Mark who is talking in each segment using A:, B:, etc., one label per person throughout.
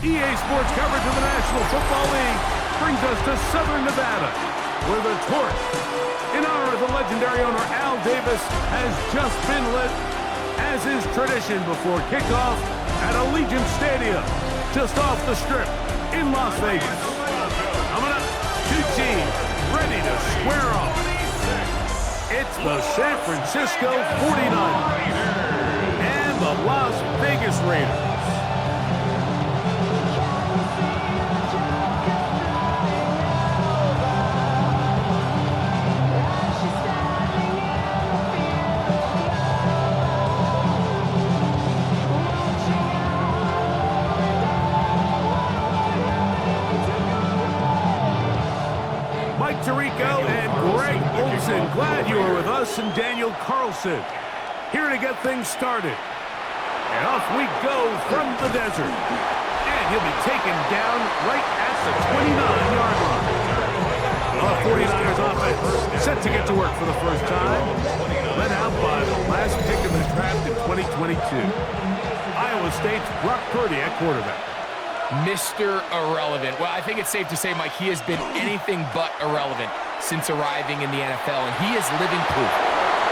A: EA Sports coverage of the National Football League brings us to Southern Nevada, where the torch, in honor of the legendary owner Al Davis, has just been lit, as is tradition before kickoff at Allegiant Stadium, just off the Strip in Las Vegas. Coming up, two teams ready to square off. It's the San Francisco 49ers and the Las Vegas Raiders. Tirico and Olson, glad you are with us, and Daniel Carlson here to get things started. And off we go from the desert. And he'll be taken down right at the 29-yard line. The 49ers offense set to get to work for the first time. Led out by the last pick in the draft in 2022. Iowa State's Brock Purdy at quarterback.
B: Mr. Irrelevant. Well, I think it's safe to say, Mike, he has been anything but irrelevant since arriving in the NFL, and he is living proof.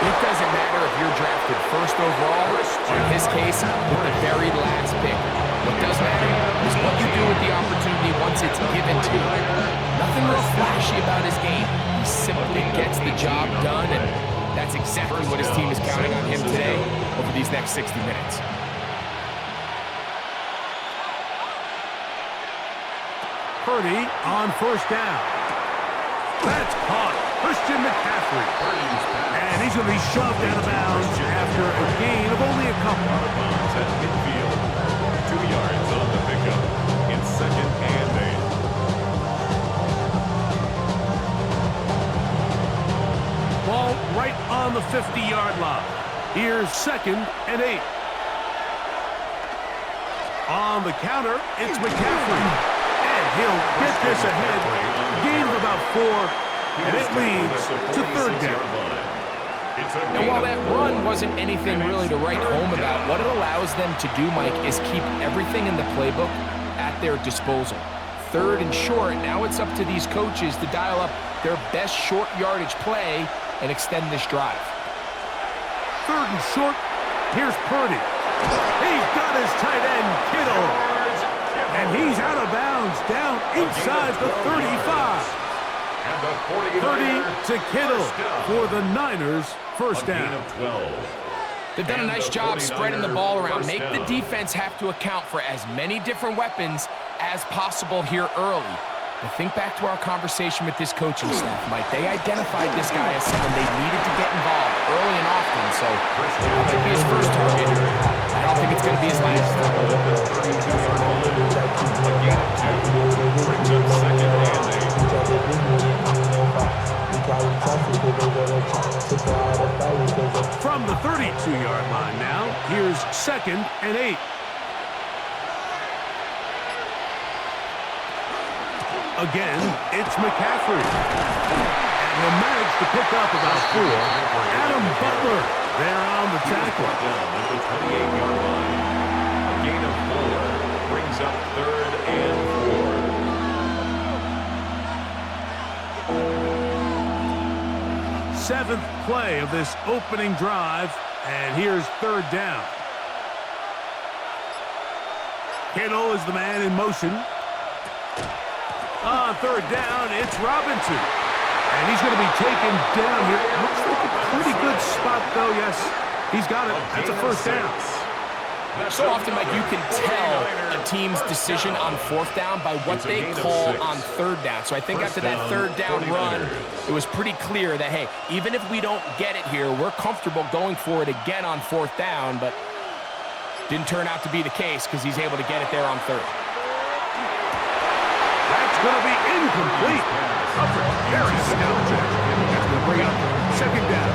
B: It doesn't matter if you're drafted first overall, or in his case, with the very last pick. What does matter is what you do with the opportunity once it's given to you. Nothing real flashy about his game. He simply gets the job done, and that's exactly what his team is counting on him today over these next 60 minutes.
A: Purdy on first down. That's caught. Christian McCaffrey. And he's going to be shoved out of bounds after a gain of only a couple.
C: Out of bounds at midfield. 2 yards on the pickup in 2nd and 8.
A: Ball right on the 50-yard line. Here's 2nd and 8. On the counter, it's McCaffrey. He'll get this ahead, gain of about 4, and it leads to 3rd down.
B: And while that run wasn't anything really to write home about, what it allows them to do, Mike, is keep everything in the playbook at their disposal. 3rd and short, now it's up to these coaches to dial up their best short yardage play and extend this drive.
A: 3rd and short, here's Purdy. He's got his tight end, Kittle. And he's out of bounds, down inside the 35. 30 to Kittle for the Niners, first down.
B: They've done a nice job spreading the ball around. Make the defense have to account for as many different weapons as possible here early. But think back to our conversation with this coaching staff, Mike. They identified this guy as someone they needed to get involved early and often. So it could be his first target. I don't think it's going to be his last.
A: From the 32-yard line now, here's 2nd and 8. Again, it's McCaffrey. And he'll manage to pick up about 4. Adam Butler there on the tackle.
C: Down at the 28-yard line. A gain of 4 brings up 3rd and
A: 4. 7th play of this opening drive, and here's 3rd down. Kittle is the man in motion. On 3rd down, it's Robinson. And he's going to be taken down here. Looks like a pretty good spot, though. Yes, he's got it. That's a first down.
B: So often, Mike, you can tell a team's decision on 4th down by what they call on 3rd down. So I think after that 3rd down run, it was pretty clear that, hey, even if we don't get it here, we're comfortable going for it again on 4th down, but didn't turn out to be the case because he's able to get it there on 3rd.
A: That's going to be incomplete. Very nostalgic. That's going to bring up 2nd down.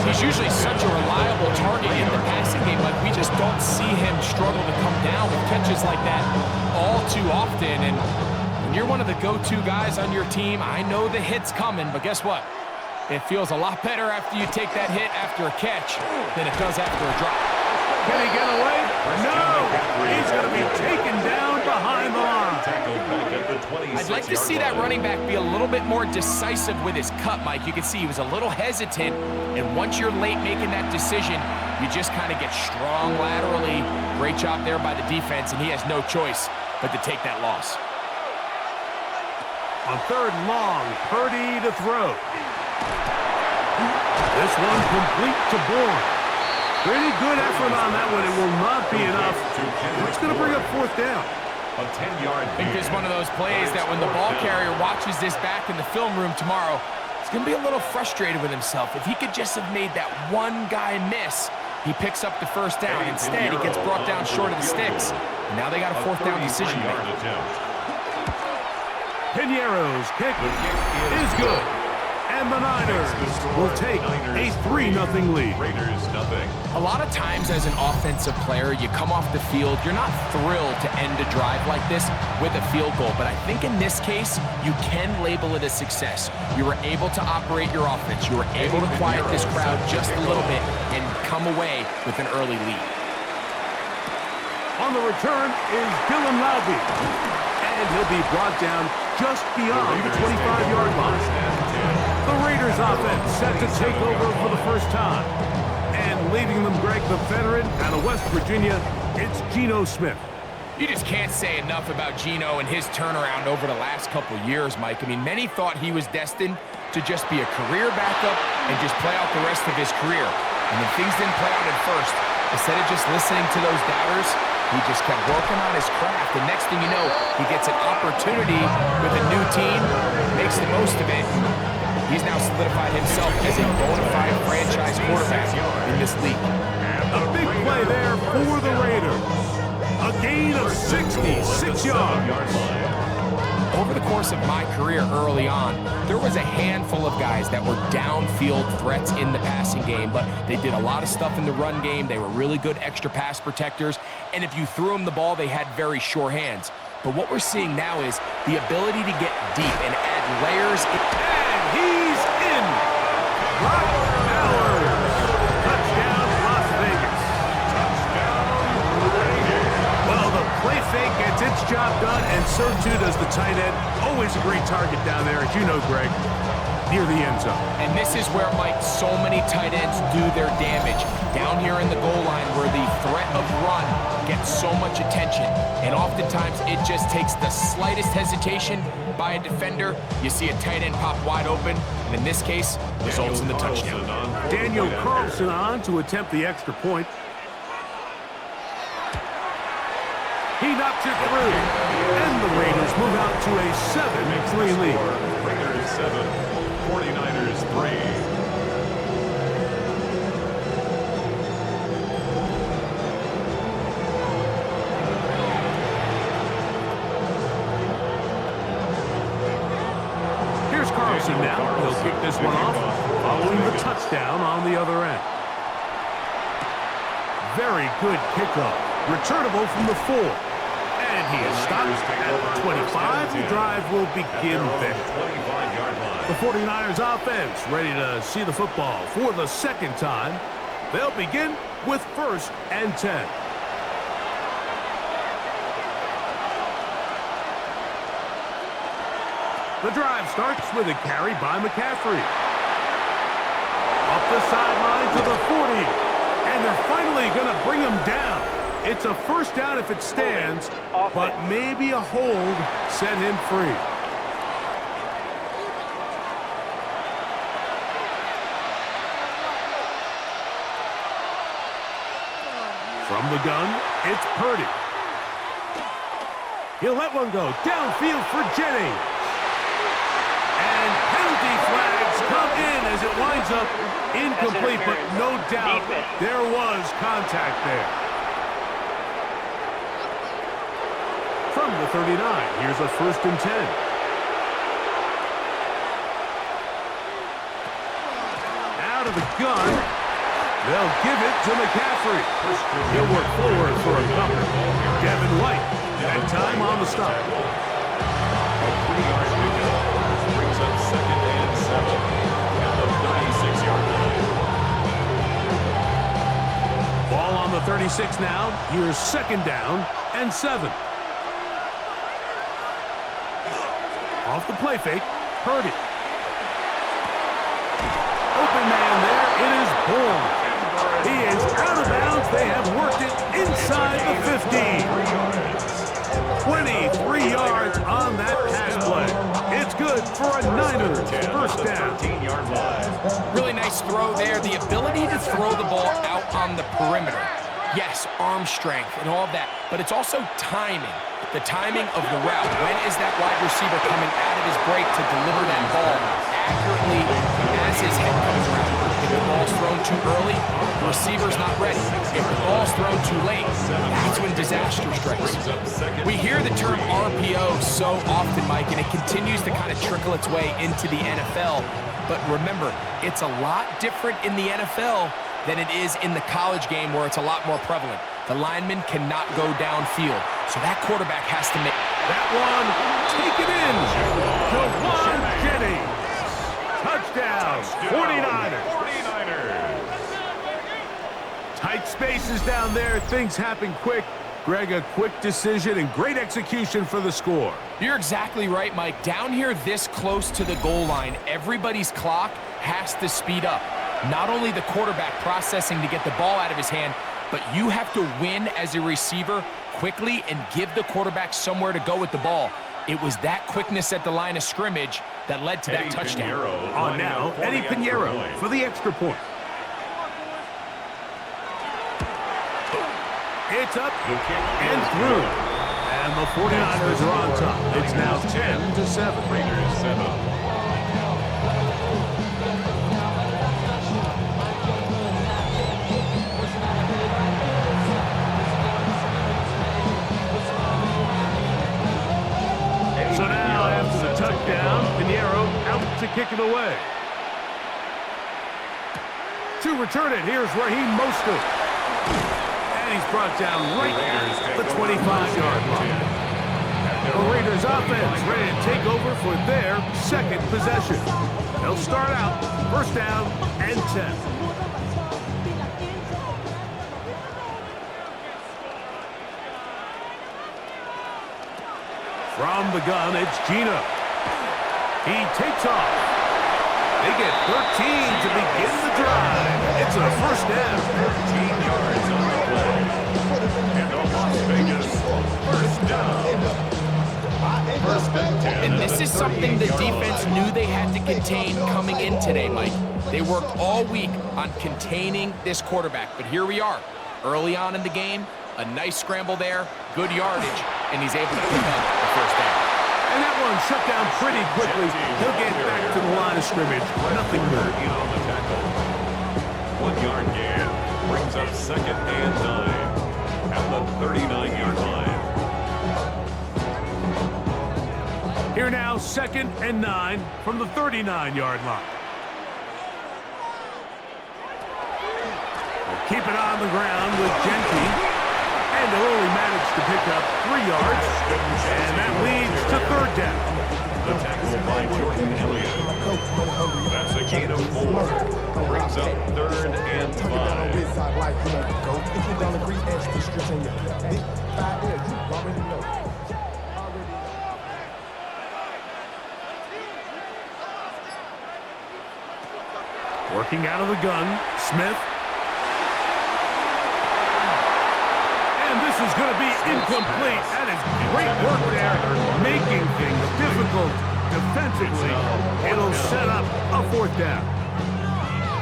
B: He's usually such a reliable target in the passing game, but we just don't see him struggle to come down with catches like that all too often. And when you're one of the go-to guys on your team, I know the hit's coming, but guess what? It feels a lot better after you take that hit after a catch than it does after a drop.
A: Can he get away? No! He's going to be taken down
B: I'd like to see that running back be a little bit more decisive with his cut, Mike. You can see he was a little hesitant, and once you're late making that decision, you just kind of get strong laterally. Great job there by the defense, and he has no choice but to take that loss.
A: On third and long, Purdy to throw. This one complete to Bourne. Pretty good effort on that one. It will not be enough. It's going to bring up fourth down.
C: A 10-yard
B: I think there's one of those plays that when the ball carrier watches this back in the film room tomorrow, he's going to be a little frustrated with himself. If he could just have made that one guy miss, he picks up the first down. Instead, he gets brought down short of the sticks. And now they got a fourth down decision to make.
A: Piñeiro's kick is good. And the Niners will take a 3-0 lead.
C: Raiders, nothing.
B: A lot of times as an offensive player, you come off the field, you're not thrilled to end a drive like this with a field goal. But I think in this case, you can label it a success. You were able to operate your offense. You were able to quiet this crowd just a little bit and come away with an early lead.
A: On the return is Dylan Laube. And he'll be brought down just beyond the 25-yard line. The Raiders offense set to take over for the first time. And leading them, Greg, the veteran out of West Virginia, it's Geno Smith.
B: You just can't say enough about Geno and his turnaround over the last couple years, Mike. I mean, many thought he was destined to just be a career backup and just play out the rest of his career. And when things didn't play out at first, instead of just listening to those doubters, he just kept working on his craft. And next thing you know, he gets an opportunity with a new team, makes the most of it. He's now solidified himself as a bona fide franchise quarterback in this league.
A: A big play there for the Raiders. A gain of 66 yards.
B: Over the course of my career early on, there was a handful of guys that were downfield threats in the passing game, but they did a lot of stuff in the run game. They were really good extra pass protectors, and if you threw them the ball, they had very sure hands. But what we're seeing now is the ability to get deep and add layers.
A: And he's in. Brock Bowers. Touchdown, Las Vegas. Well, the play fake gets its job done, and so too does the tight end. Always a great target down there, as you know, Greg, near the end zone.
B: And this is where, Mike, so many tight ends do their damage. Down here in the goal line where the threat of run gets so much attention. And oftentimes it just takes the slightest hesitation by a defender. You see a tight end pop wide open, and in this case, results in the touchdown.
A: Daniel Carlson on to attempt the extra point. He knocks it through, and the Raiders move out to a 7-3 lead.
C: Raiders 7, 49ers 3.
A: Here's Carlson now. He'll kick this one off, following the touchdown on the other end. Very good kickoff. Returnable from the 4. And he is stopped at the 25. The drive will begin there. The 49ers offense ready to see the football for the second time. They'll begin with 1st and 10. The drive starts with a carry by McCaffrey. Up the sideline to the 40. And they're finally going to bring him down. It's a first down if it stands, but maybe a hold set him free. From the gun, it's Purdy. He'll let one go downfield for Jennings. And penalty flags come in as it winds up incomplete, but no doubt there was contact there. From the 39, here's a 1st and 10. Out of the gun, they'll give it to McCaffrey. He'll work forward for a cover. Devin White, that time on the stop.
C: A 3-yard pickup brings up 2nd and 7 at the 36-yard line.
A: Ball on the 36 now. Here's 2nd down and 7. Off the play fake. Purdy. Open man there. It is Bourne. He is out of bounds. They have worked it inside the 15. 23 yards on that pass play. It's good for a Niners first down.
B: Really nice throw there. The ability to throw the ball out on the perimeter. Yes, arm strength and all of that, but it's also timing. The timing of the route. When is that wide receiver coming out of his break to deliver that ball accurately as his head comes around? If the ball's thrown too early, the receiver's not ready. If the ball's thrown too late, that's when disaster strikes. We hear the term RPO so often, Mike, and it continues to kind of trickle its way into the NFL. But remember, it's a lot different in the NFL than it is in the college game where it's a lot more prevalent. The lineman cannot go downfield, so that quarterback has to make...
A: That one, take it in. Jawan Jennings. Touchdown, 49ers. Tight spaces down there. Things happen quick. Greg, a quick decision and great execution for the score.
B: You're exactly right, Mike. Down here this close to the goal line, everybody's clock has to speed up. Not only the quarterback processing to get the ball out of his hand, but you have to win as a receiver quickly and give the quarterback somewhere to go with the ball. It was that quickness at the line of scrimmage that led to that touchdown.
A: On now, Eddie Pinheiro for the extra point. It's up and through. And the 49ers are on top. It's now 10-7.
C: Raiders 7.
A: So now, after the touchdown, Pinheiro out to kick it away. To return it, here's Raheem Mostert. And he's brought down right at the 25-yard line. The Raiders offense ready to take over for their second possession. They'll start out first down and 10. From the gun, it's Gino. He takes off. They get 13 to begin the drive. It's a first down.
C: 13 yards on the play. And the Las Vegas first down. First and 10.
B: And this is something the defense knew they had to contain coming in today, Mike. They worked all week on containing this quarterback, but here we are. Early on in the game, a nice scramble there, good yardage, and he's able to pick up the first down.
A: And that one shut down pretty quickly. He'll get back to the line of scrimmage. Nothing more.
C: On the tackle. 1 yard gain brings up second and 9 at the 39-yard line.
A: Here now, second and 9 from the 39-yard line. Keep it on the ground with Genty. And they'll only manage to pick up 3 yards. And that leads to third down.
C: The tackle by Jordan Elliott. That's a gain of 4. Brings up third and 5.
A: Working out of the gun, Smith. This is going to be incomplete. That is great work there, making things difficult defensively. It'll set up a fourth down.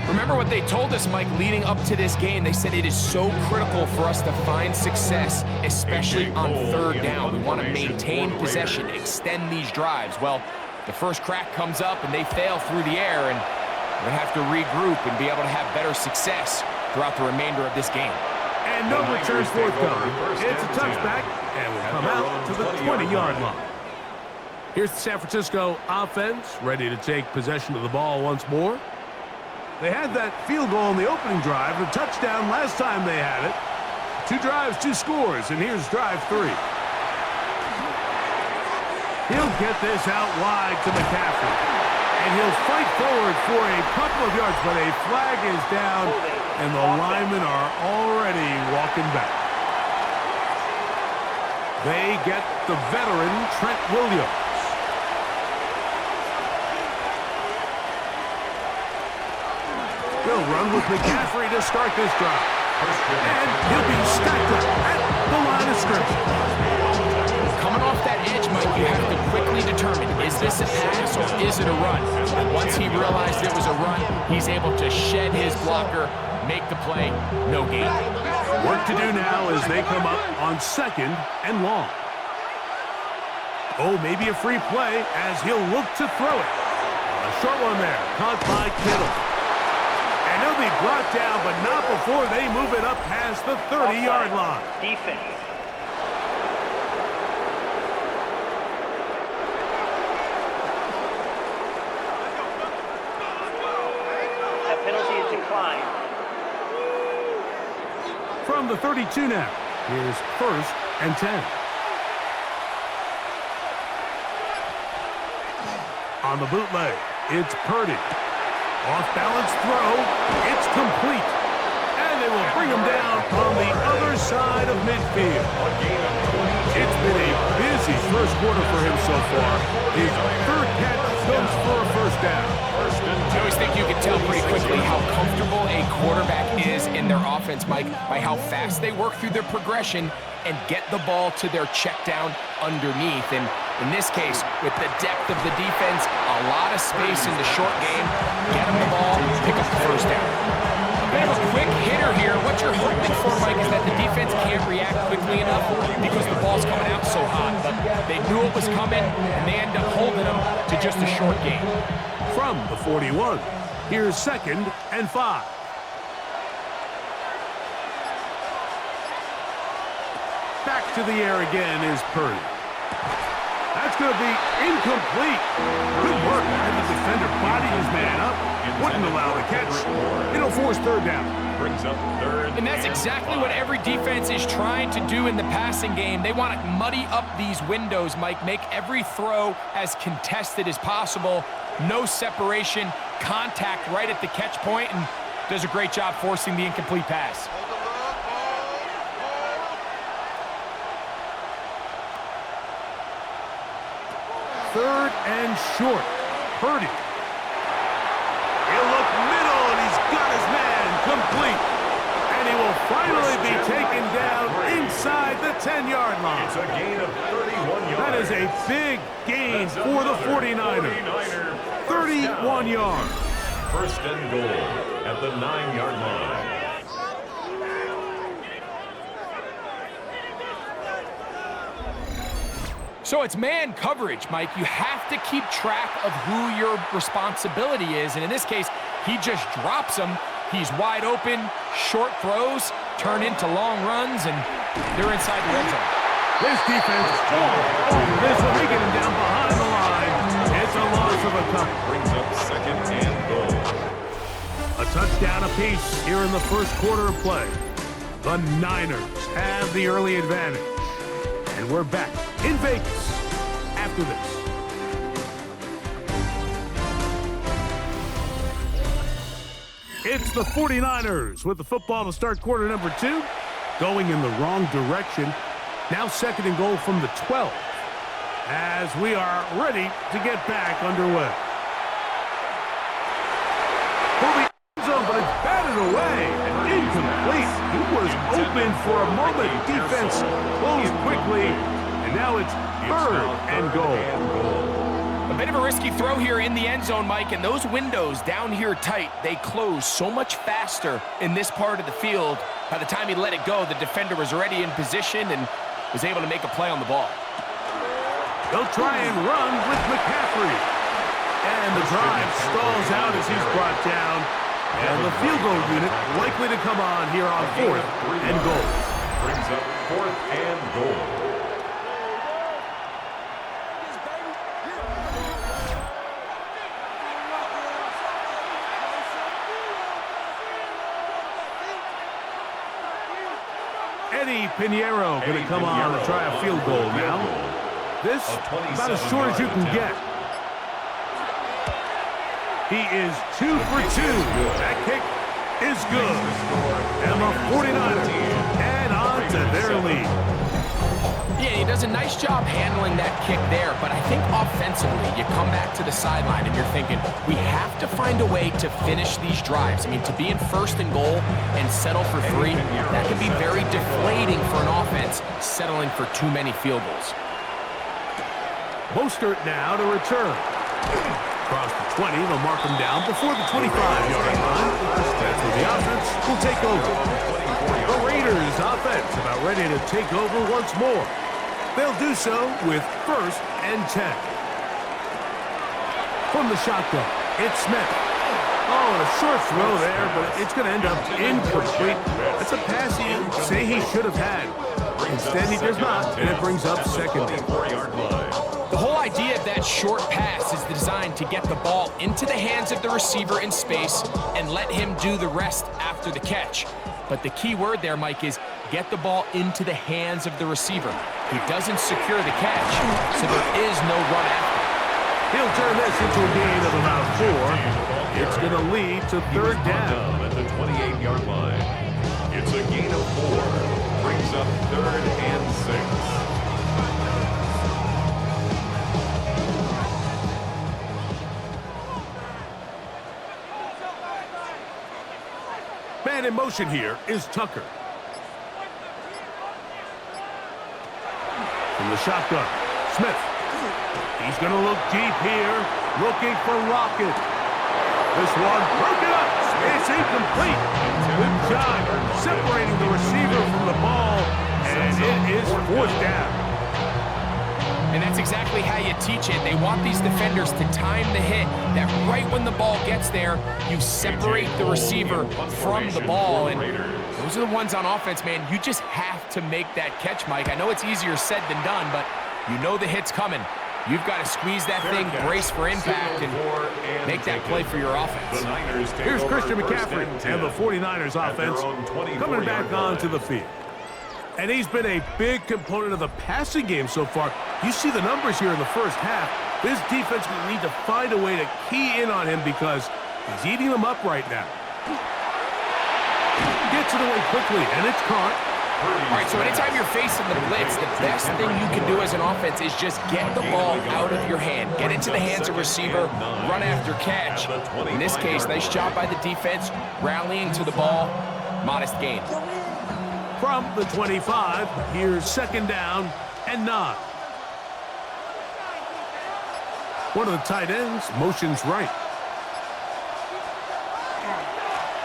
B: Remember what they told us, Mike, leading up to this game. They said it is so critical for us to find success, especially on third down. We want to maintain possession, extend these drives. Well, the first crack comes up and they fail through the air, and we're going to have to regroup and be able to have better success throughout the remainder of this game.
A: And no return forthcoming. It's a touchback, and will come out to the 20-yard line. Here's the San Francisco offense, ready to take possession of the ball once more. They had that field goal in the opening drive, a touchdown last time they had it. 2 drives, 2 scores, and here's drive 3. He'll get this out wide to McCaffrey. And he'll fight forward for a couple of yards, but a flag is down, and the linemen are already walking back. They get the veteran Trent Williams. They'll run with McCaffrey to start this drive. And he'll be stacked up at the line of scrimmage.
B: Coming off that edge, Mike, you have to quickly determine, is this a pass or is it a run? And once he realized it was a run, he's able to shed his blocker, make the play, no gain.
A: Work to do now as they come up on 2nd and long. Oh, maybe a free play as he'll look to throw it. A short one there, caught by Kittle. And he'll be brought down, but not before they move it up past the 30-yard line.
D: Defense. That penalty is declined.
A: From the 32 now, here's 1st and 10. On the bootleg, it's Purdy. Off-balance throw, it's complete. And they will bring him down on the other side of midfield. It's been a busy first quarter for him so far. His 3rd catch goes for a 1st down.
B: I always think you can tell pretty quickly how comfortable a quarterback is in their offense, Mike, by how fast they work through their progression and get the ball to their check down underneath. And in this case, with the depth of the defense, a lot of space in the short game, get them the ball, pick up the 1st down. A bit of a quick hitter here. What you're hoping for, Mike, is that the defense can't react quickly enough because the ball's coming out so hot. But they knew it was coming, and they end up holding them to just a short game.
A: From the 41, here's 2nd and 5. Back to the air again is Purdy. That's going to be incomplete. Good work. And the defender bodied his man up. Wouldn't allow the catch. It'll force 3rd down.
C: Brings up 3rd.
B: And that's exactly what every defense is trying to do in the passing game. They want to muddy up these windows, Mike. Make every throw as contested as possible. No separation, contact right at the catch point, and does a great job forcing the incomplete pass.
A: Third and short. Purdy. He'll look middle, and he's got his man complete. And he will finally be taken down inside the 10-yard line.
C: It's a gain of 31 yards.
A: That is a big gain for the 49ers. 31 yards.
C: 1st and goal at the 9-yard line.
B: So it's man coverage, Mike. You have to keep track of who your responsibility is. And in this case, he just drops him. He's wide open, short throws, turn into long runs, and they're inside the red zone.
A: This defense all over this one. They get him down behind the line. It's a loss of a couple.
C: Brings up 2nd and goal.
A: A touchdown apiece here in the first quarter of play. The Niners have the early advantage. And we're back in Vegas after this. It's the 49ers with the football to start quarter number 2. Going in the wrong direction. Now 2nd and goal from the 12. As we are ready to get back underway. For the end zone, but it's batted away and incomplete. He was open for a moment. Defense closed quickly, and now it's 3rd and goal.
B: A bit of a risky throw here in the end zone, Mike, and those windows down here tight, they close so much faster in this part of the field. By the time he let it go, the defender was already in position and was able to make a play on the ball.
A: They'll try and run with McCaffrey. And the drive stalls out as he's brought down. And the field goal unit likely to come on here on 4th and goal.
C: Brings up 4th and goal.
A: Eddie Pinheiro going to come on and try a field goal now. This about as short as you can get. He is 2 for 2. That kick is good. And the 49ers add on to their lead.
B: Yeah, he doesn't a nice job handling that kick there, but I think offensively, you come back to the sideline and you're thinking, we have to find a way to finish these drives. I mean, to be in 1st and goal and settle for 3, that can be very deflating for an offense settling for too many field goals.
A: Mostert now to return. Across the 20, they'll mark him down before the 25-yard line. That's where the offense will take over. The Raiders offense about ready to take over once more. They'll do so with 1st and 10. From the shotgun, it's Smith. Oh, and a short throw there, but it's going to end up incomplete. That's a pass you say he should have had. Instead, he does not, and it brings up 2nd down.
B: The whole idea of that short pass is designed to get the ball into the hands of the receiver in space and let him do the rest after the catch. But the key word there, Mike, is get the ball into the hands of the receiver. He doesn't secure the catch, so there is no run after.
A: He'll turn this into a gain of about 4. It's going to lead to 3rd down.
C: At the 28-yard line. It's a gain of 4. Brings up 3rd and 6.
A: Man in motion here is Tucker. From the shotgun, Smith. He's going to look deep here, looking for Rocket. This one broken up. It's incomplete. Good job separating the receiver from the ball, and it is 4th down.
B: And that's exactly how you teach it. They want these defenders to time the hit, that right when the ball gets there, you separate the receiver from the ball. And those are the ones on offense, man. You just have to make that catch, Mike. I know it's easier said than done, but you know the hit's coming. You've got to squeeze that thing, brace for impact, and make that play for your offense.
A: Here's Christian McCaffrey and the 49ers offense coming back onto the field. And he's been a big component of the passing game so far. You see the numbers here in the first half. This defense will need to find a way to key in on him because he's eating them up right now. Gets it away quickly, and it's caught.
B: All right, so anytime you're facing the blitz, the best thing you can do as an offense is just get the ball out of your hand. Get into the hands of receiver, run after catch. In this case, nice job by the defense, rallying to the ball. Modest gain.
A: From the 25, here's 2nd down and 9. One of the tight ends motions right.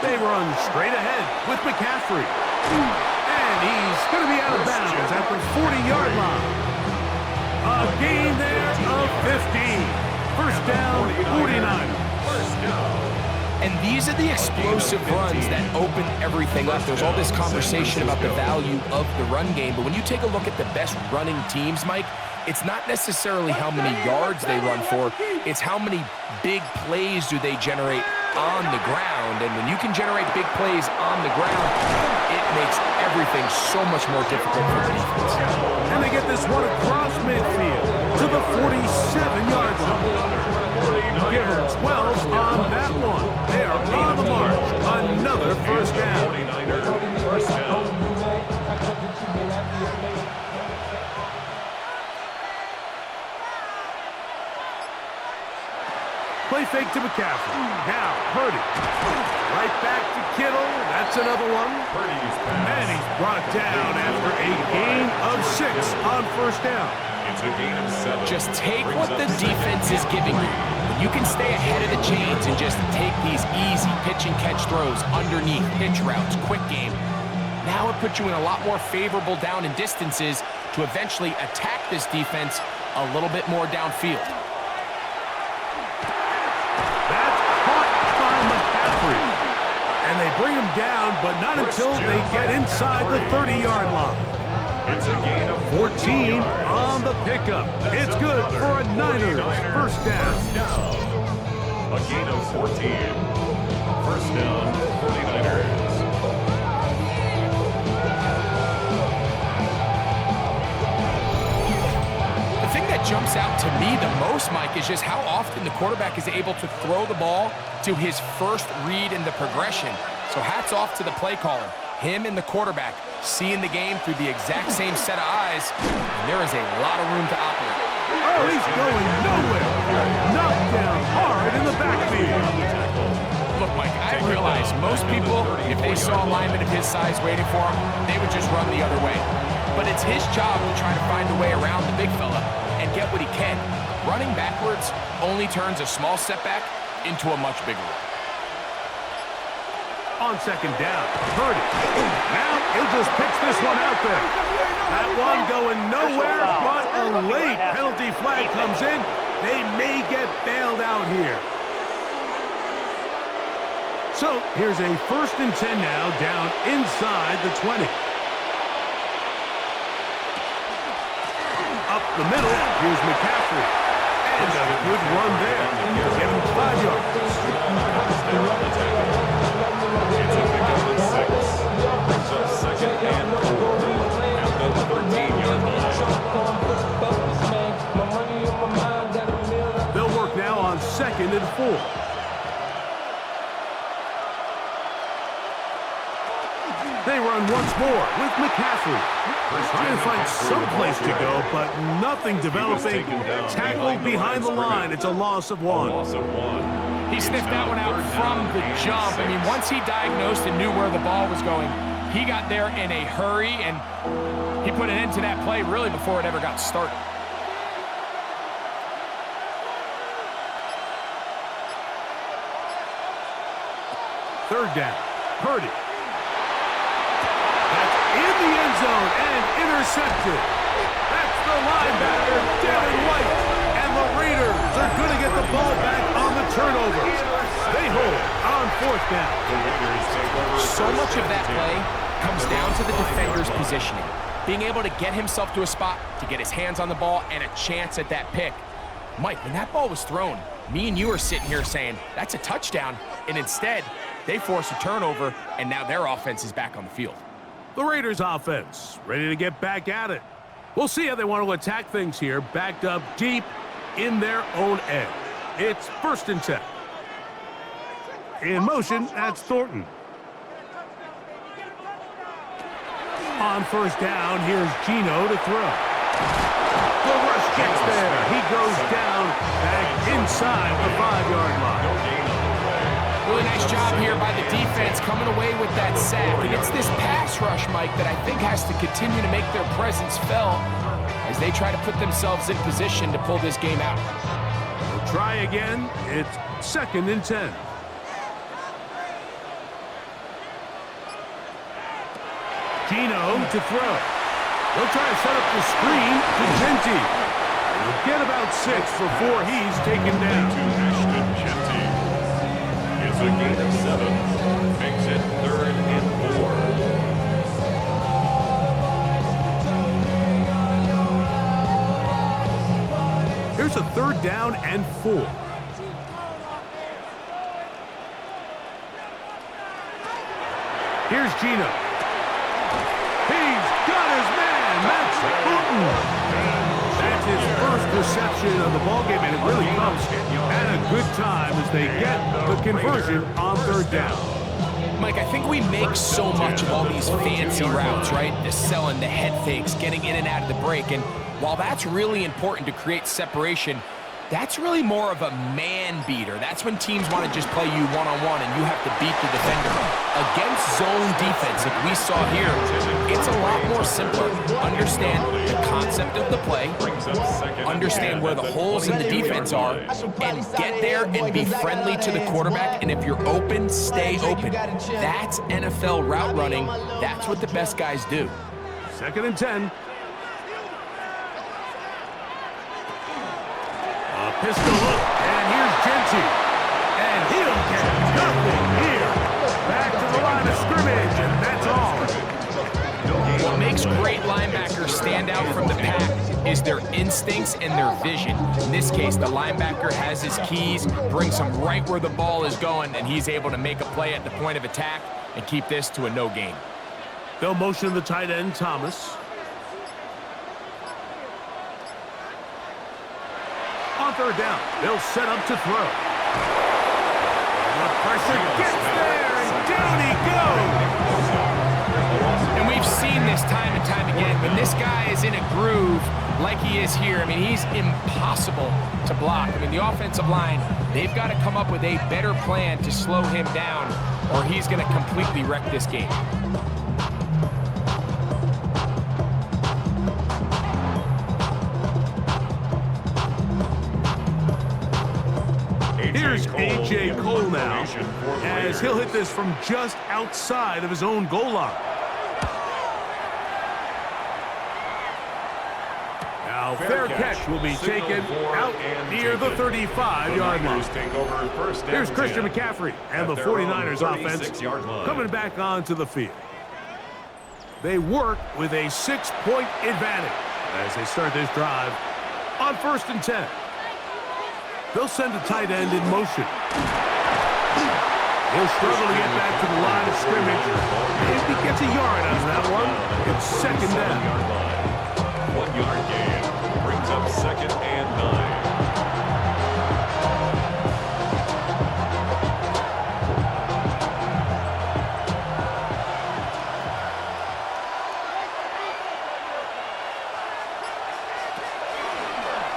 A: They run straight ahead with McCaffrey. And he's going to be out of bounds at the 40-yard line. A gain there of 15. 1st down, 49ers.
B: And these are the explosive runs that open everything up. There's all this conversation about the value of the run game, but when you take a look at the best running teams, Mike, it's not necessarily how many yards they run for, it's how many big plays do they generate on the ground. And when you can generate big plays on the ground, it makes everything so much more difficult for the defense.
A: And they get this one across midfield to the 47-yard line. Give them 12 on that one. They are on the march. Another 1st down. Play fake to McCaffrey. Now, Purdy. Right back to Kittle. That's another one. And he's brought down after a gain of 6 on 1st down.
C: It's a gain of 7.
B: Just take what the defense is giving you. You can stay ahead of the chains and just take these easy pitch and catch throws underneath, pitch routes, quick game. Now it puts you in a lot more favorable down and distances to eventually attack this defense a little bit more downfield.
A: That's caught by McCaffrey. And they bring him down, but not until they get inside the 30-yard line.
C: It's a gain of
A: 14 on the pickup. It's good for a Niners 1st down.
C: A gain of 14. 1st down, 49ers.
B: The thing that jumps out to me the most, Mike, is just how often the quarterback is able to throw the ball to his first read in the progression. So hats off to the play caller. Him and the quarterback seeing the game through the exact same set of eyes, and there is a lot of room to operate.
A: Oh, he's going nowhere. Knocked down hard in the backfield.
B: Look, Mike, I realize most people, if they saw a lineman of his size waiting for him, they would just run the other way. But it's his job to try to find a way around the big fella and get what he can. Running backwards only turns a small setback into a much bigger one.
A: On second down, Purdy. Now he'll just pitch this one out there. That one going nowhere, but a late penalty flag comes in. They may get bailed out here. So here's a 1st and 10 now, down inside the 20. Up the middle, here's McCaffrey. And a good run there. Give him 5 yards.
C: It's a pickup of 6. Brings up 2nd and 4. At the 13-yard line.
A: They'll work now on 2nd and 4. They run once more with McCaffrey. Trying to find some place to go, but nothing developing. Tackled behind the line. It's a loss of 1.
B: He sniffed that one out from the jump. I mean, once he diagnosed and knew where the ball was going, he got there in a hurry, and he put an end to that play really before it ever got started.
A: Third down. Purdy. That's in the end zone and intercepted. That's the linebacker, Devin White. And the Raiders are going to get the ball back on the turnover. They hold on 4th down.
B: So much of that play comes down to the defender's positioning. Being able to get himself to a spot, to get his hands on the ball, and a chance at that pick. Mike, when that ball was thrown, me and you are sitting here saying, that's a touchdown. And instead, they force a turnover, and now their offense is back on the field.
A: The Raiders offense ready to get back at it. We'll see how they want to attack things here, backed up deep in their own end. It's 1st and 10. In motion, that's Thornton. On 1st down, here's Gino to throw. The rush gets there. He goes down back inside the 5-yard line.
B: Really nice job here by the defense coming away with that sack. And it's this pass rush, Mike, that I think has to continue to make their presence felt as they try to put themselves in position to pull this game out.
A: We'll try again. It's 2nd and 10. Gino to throw. They'll try to set up the screen to Genti. He'll get about 6 before he's taken down.
C: It's a gain of 7. Makes it 3rd and 4.
A: Here's a 3rd down and 4. Here's Gino. He's got his man. That's Putin. That's his first reception of the ballgame, and it really comes at a good time as they get the conversion on 3rd down.
B: Mike, I think we make so much of all these fancy routes, right? The selling, the head fakes, getting in and out of the break. And while that's really important to create separation, that's really more of a man beater. That's when teams want to just play you one-on-one and you have to beat the defender. Against zone defense, like we saw here, it's a lot more simpler. Understand the concept of the play, understand where the holes in the defense are, and get there and be friendly to the quarterback. And if you're open, stay open. That's NFL route running. That's what the best guys do.
A: 2nd and 10. Pistol look, and here's Genti. And he'll get nothing here. Back to the line of scrimmage, and that's all.
B: What makes great linebackers stand out from the pack is their instincts and their vision. In this case, the linebacker has his keys, brings him right where the ball is going, and he's able to make a play at the point of attack and keep this to a no gain.
A: They'll motion the tight end, Thomas. On 3rd down, they'll set up to throw. The pressure gets there, and down he goes.
B: we've seen this time and time again. When this guy is in a groove like he is here, I mean, he's impossible to block. I mean, the offensive line, they've got to come up with a better plan to slow him down, or he's going to completely wreck this game.
A: Here's A.J. Cole now, as he'll hit this from just outside of his own goal line. Now, fair catch will be taken out near the 35-yard line. Here's Christian McCaffrey and the 49ers offense coming back onto the field. They work with a 6-point advantage as they start this drive on 1st and 10. They'll send a tight end in motion. He'll struggle to get back to the line of scrimmage. If he gets a yard out of that one, it's 2nd down.
C: 1 yard gain brings up 2nd and 9.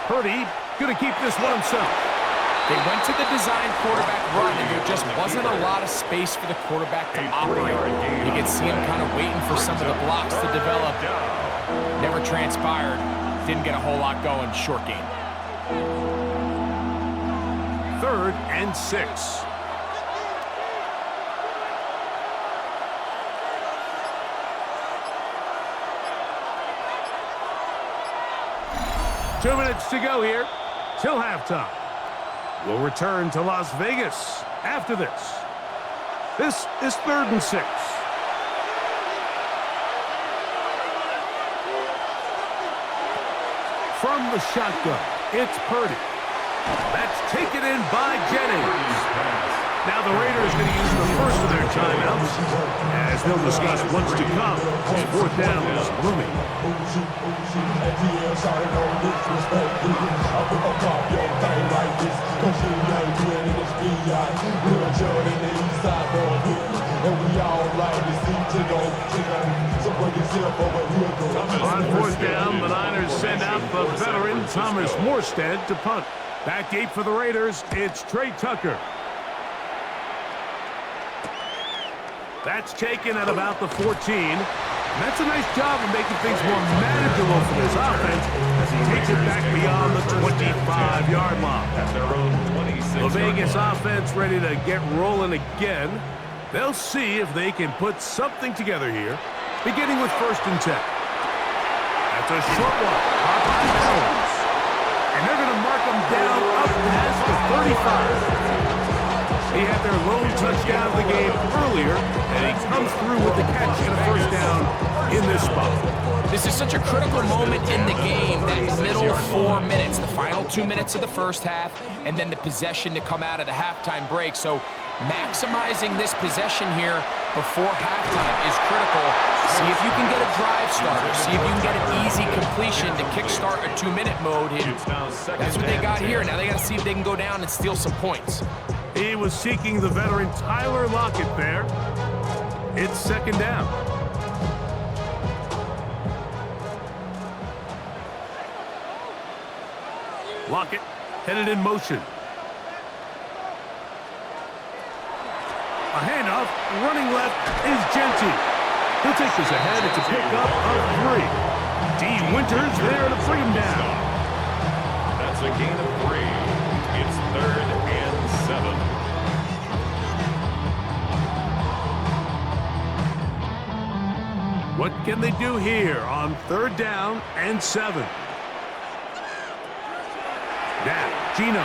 A: Purdy going to keep this one himself.
B: They went to the design quarterback run, and there just wasn't a lot of space for the quarterback to operate. You could see him kind of waiting for some of the blocks to develop. Never transpired. Didn't get a whole lot going. Short game.
A: 3rd and 6. Two minutes to go here till halftime. We'll return to Las Vegas after this. This is 3rd and 6. From the shotgun, it's Purdy. That's taken in by Jennings. Now the Raiders going to use the first of their timeouts, as they'll discuss what's to come. 4th down is looming. On 4th down, the Niners send out the veteran Thomas Morstead to punt. Back gate for the Raiders, it's Trey Tucker. That's taken at about the 14. And that's a nice job of making things more manageable for this offense as he takes it back beyond the 25-yard line. The Vegas offense ready to get rolling again. They'll see if they can put something together here, beginning with 1st and 10. That's a short one. And they're going to mark him down up past the 35. He had their lone touchdown of the game earlier, and he comes through with the catch and a 1st down in this spot.
B: This is such a critical moment in the game, that middle 4 minutes, the final 2 minutes of the first half, and then the possession to come out of the halftime break. So maximizing this possession here before halftime is critical. See if you can get a drive starter. See if you can get an easy completion to kickstart a 2-minute mode. That's what they got here. Now they got to see if they can go down and steal some points.
A: He was seeking the veteran Tyler Lockett there. It's 2nd down. Lockett headed in motion. A handoff, running left is Genty. He'll take this ahead. It's a pickup of 3. D. Winters there to bring him down.
C: That's a gain of 3. It's 3rd and 7.
A: What can they do here on 3rd down and 7? Now, Gino.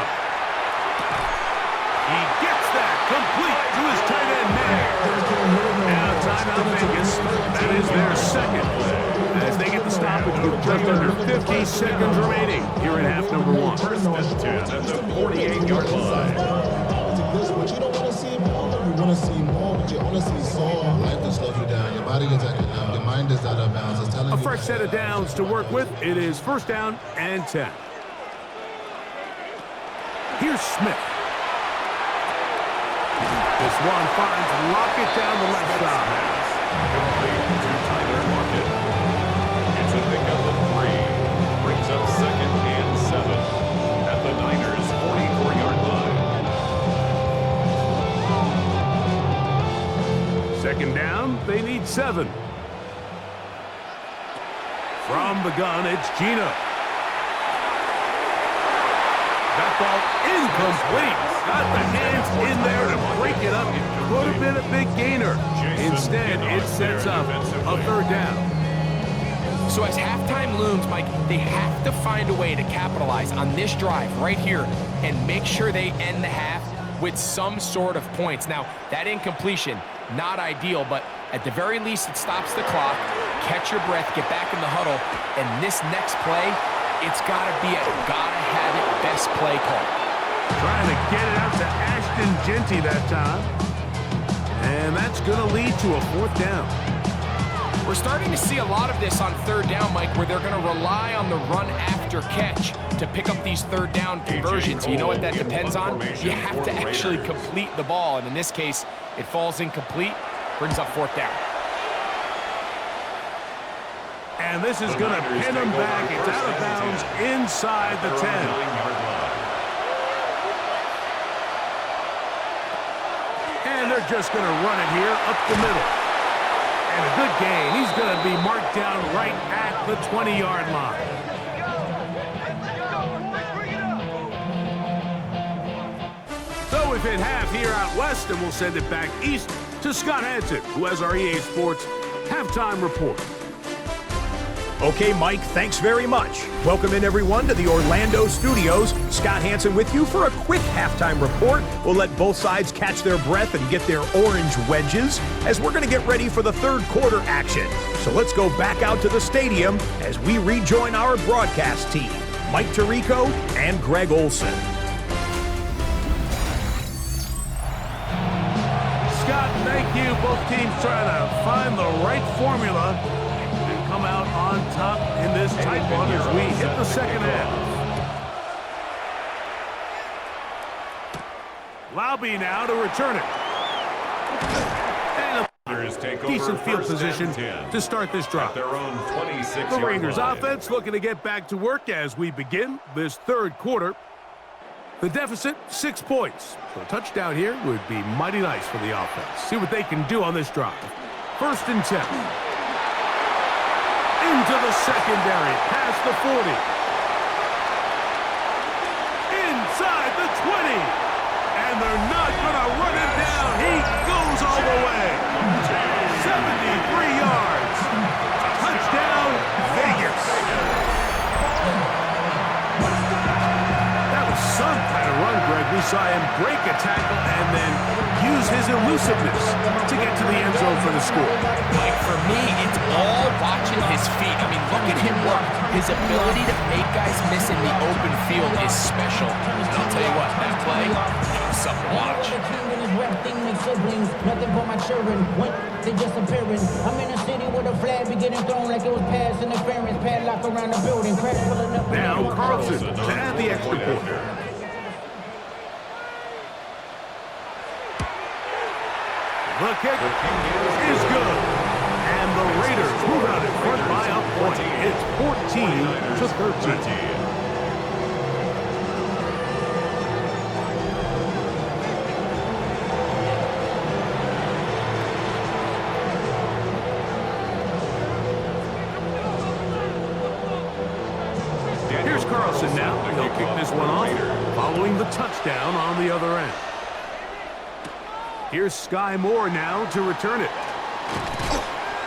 A: He gets that complete to his tight end man. Now timeout Vegas. That is their 2nd. As they get the stoppage with just under 50 seconds remaining here in half number 1.
C: 1st and 10 at the 48-yard line.
E: But you don't want to see more. You want to see more, but you want to see some. Life just slows you down. Your body gets active down. Your mind is out of bounds. It's telling
A: A
E: you
A: fresh set of downs to work with. It is 1st down and 10. Here's Smith. This one finds Lockett down the left side. 7. From the gun, it's Gino. That ball incomplete. Got the hands in there to break it up. Could have been a big gainer. Instead, it sets up a 3rd down.
B: So as halftime looms, Mike, they have to find a way to capitalize on this drive right here and make sure they end the half with some sort of points. Now, that incompletion, not ideal, but at the very least, it stops the clock. Catch your breath, get back in the huddle, and this next play, it's got to be a gotta-have-it best play call.
A: Trying to get it out to Ashton Genty that time. And that's going to lead to a 4th down.
B: We're starting to see a lot of this on 3rd down, Mike, where they're going to rely on the run after catch to pick up these 3rd down conversions. You know what that depends on? You have to actually complete the ball, and in this case, it falls incomplete, brings up 4th down.
A: And this is going to pin him back. It's out of bounds inside the 10. And they're just going to run it here up the middle. And a good gain. He's going to be marked down right at the 20-yard line. So we've hit half here out west, and we'll send it back east to Scott Hansen, who has our EA Sports halftime report.
F: Okay, Mike, thanks very much. Welcome in, everyone, to the Orlando studios. Scott Hansen with you for a quick halftime report. We'll let both sides catch their breath and get their orange wedges as we're going to get ready for the 3rd quarter action. So let's go back out to the stadium as we rejoin our broadcast team, Mike Tirico and Greg Olson.
A: Scott, thank you. Both teams trying to find the right formula and come out on top in this tight one as we hit the 2nd half. Laube now to return it. And a decent field position to start this drive. The Raiders offense looking to get back to work as we begin this 3rd quarter. The deficit, 6 points. So a touchdown here would be mighty nice for the offense. See what they can do on this drive. 1st and 10. Into the secondary, past the 40. Inside the 20. And they're not going to run him down. He goes all the way. 73 yards. Touchdown, Vegas. That was some kind of run, Greg. We saw him break a tackle and then use his elusiveness to get to the end zone for the score.
B: Mike, for me, it's all watching his feet. I mean, look at him work. His ability to make guys miss in the open field is special. And I'll tell you what, that play, it was something to watch.
G: Nothing for my children. When they disappearing. I'm in a city with a flag be getting thrown like it was pass interference. Padlock around the building. Crash pulling up.
A: Now Carlson to add the extra point. The kick is good. And the Raiders move out in front by a point. It's 14-13. Here's Carlson now. He'll kick this one off, following the touchdown on the other end. Here's Sky Moore now to return it.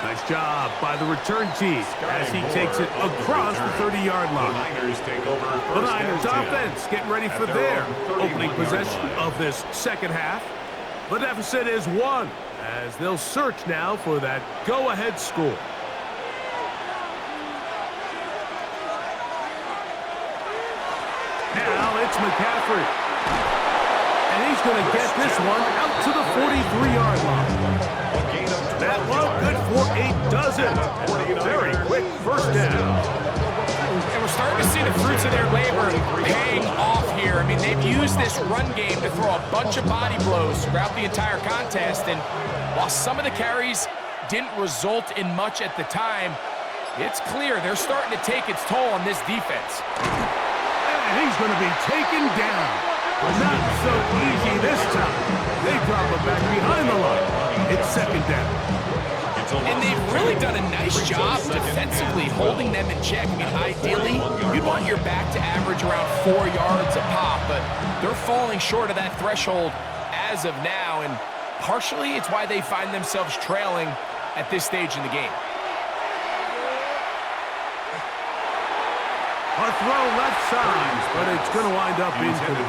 A: Nice job by the return team as he takes it across the 30-yard line. The Niners offense getting ready for their opening possession of this 2nd half. The deficit is 1 as they'll search now for that go-ahead score. Now it's McCaffrey. And he's going to get this one out to the 43-yard line. That one good for a dozen. Very quick 1st down.
B: And we're starting to see the fruits of their labor paying off here. I mean, they've used this run game to throw a bunch of body blows throughout the entire contest. And while some of the carries didn't result in much at the time, it's clear they're starting to take its toll on this defense.
A: And he's going to be taken down. Not so easy this time. They drop him back behind the line. It's 2nd down.
B: And they've really done a nice job defensively holding them in check. I mean, ideally, you'd want your back to average around 4 yards a pop, but they're falling short of that threshold as of now, and partially it's why they find themselves trailing at this stage in the game.
A: A throw left side, but it's going to wind up incomplete.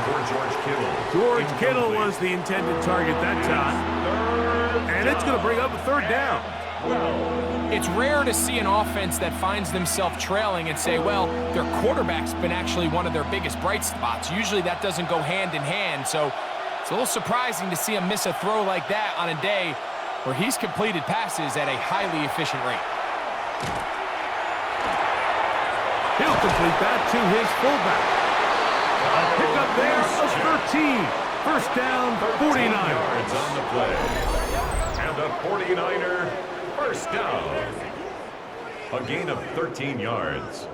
A: George Kittle was the intended target that time. And it's going to bring up a third down.
B: It's rare to see an offense that finds themselves trailing and say, well, their quarterback's been actually one of their biggest bright spots. Usually that doesn't go hand in hand, so it's a little surprising to see him miss a throw like that on a day where he's completed passes at a highly efficient rate.
A: He'll complete that to his fullback. A pickup there of 13. First down, 49ers.
C: Yards on the play. And a 49er first down. A gain of 13 yards.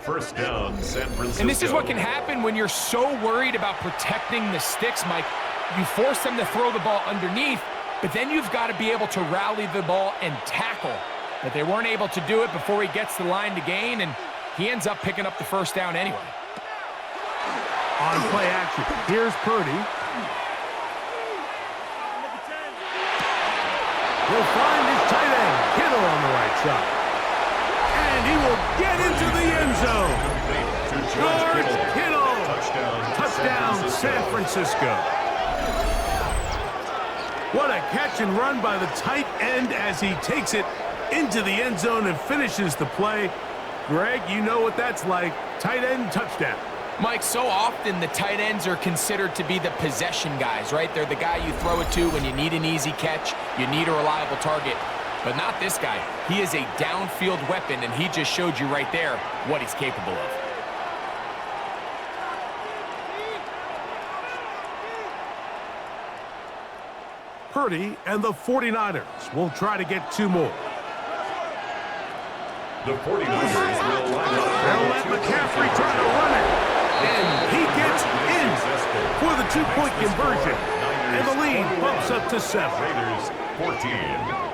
C: First down, San Francisco.
B: And this is what can happen when you're so worried about protecting the sticks, Mike. You force them to throw the ball underneath, but then you've got to be able to rally the ball and tackle. But they weren't able to do it before he gets the line to gain, and he ends up picking up the first down anyway.
A: On play action, here's Purdy. He'll find his tight end, Kittle, on the right side. And he will get into the end zone. George Kittle. Touchdown, San Francisco. What a catch and run by the tight end as he takes it into the end zone and finishes the play. Greg, you know what that's like. Tight end touchdown.
B: Mike, so often the tight ends are considered to be the possession guys, right? They're the guy you throw it to when you need an easy catch, you need a reliable target. But not this guy. He is a downfield weapon, and he just showed you right there what he's capable of.
A: Purdy and the 49ers will try to get two more.
C: The 49ers will line up.
A: They'll let McCaffrey try to run it. And he gets in for the two-point conversion. And the lead bumps up to 7.
C: Raiders 14.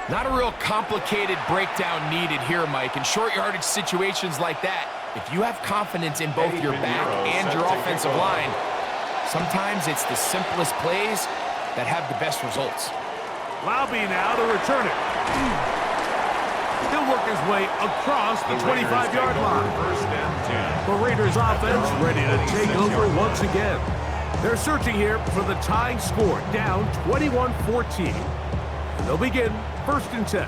B: Not a real complicated breakdown needed here, Mike. In short yardage situations like that, if you have confidence in both your back and your offensive line, sometimes it's the simplest plays that have the best results.
A: Laube now to return it. He'll work his way across the 25-yard line.
C: First and 10.
A: The Raiders offense ready to take over once again. They're searching here for the tying score, down 21-14. They'll begin first and 10.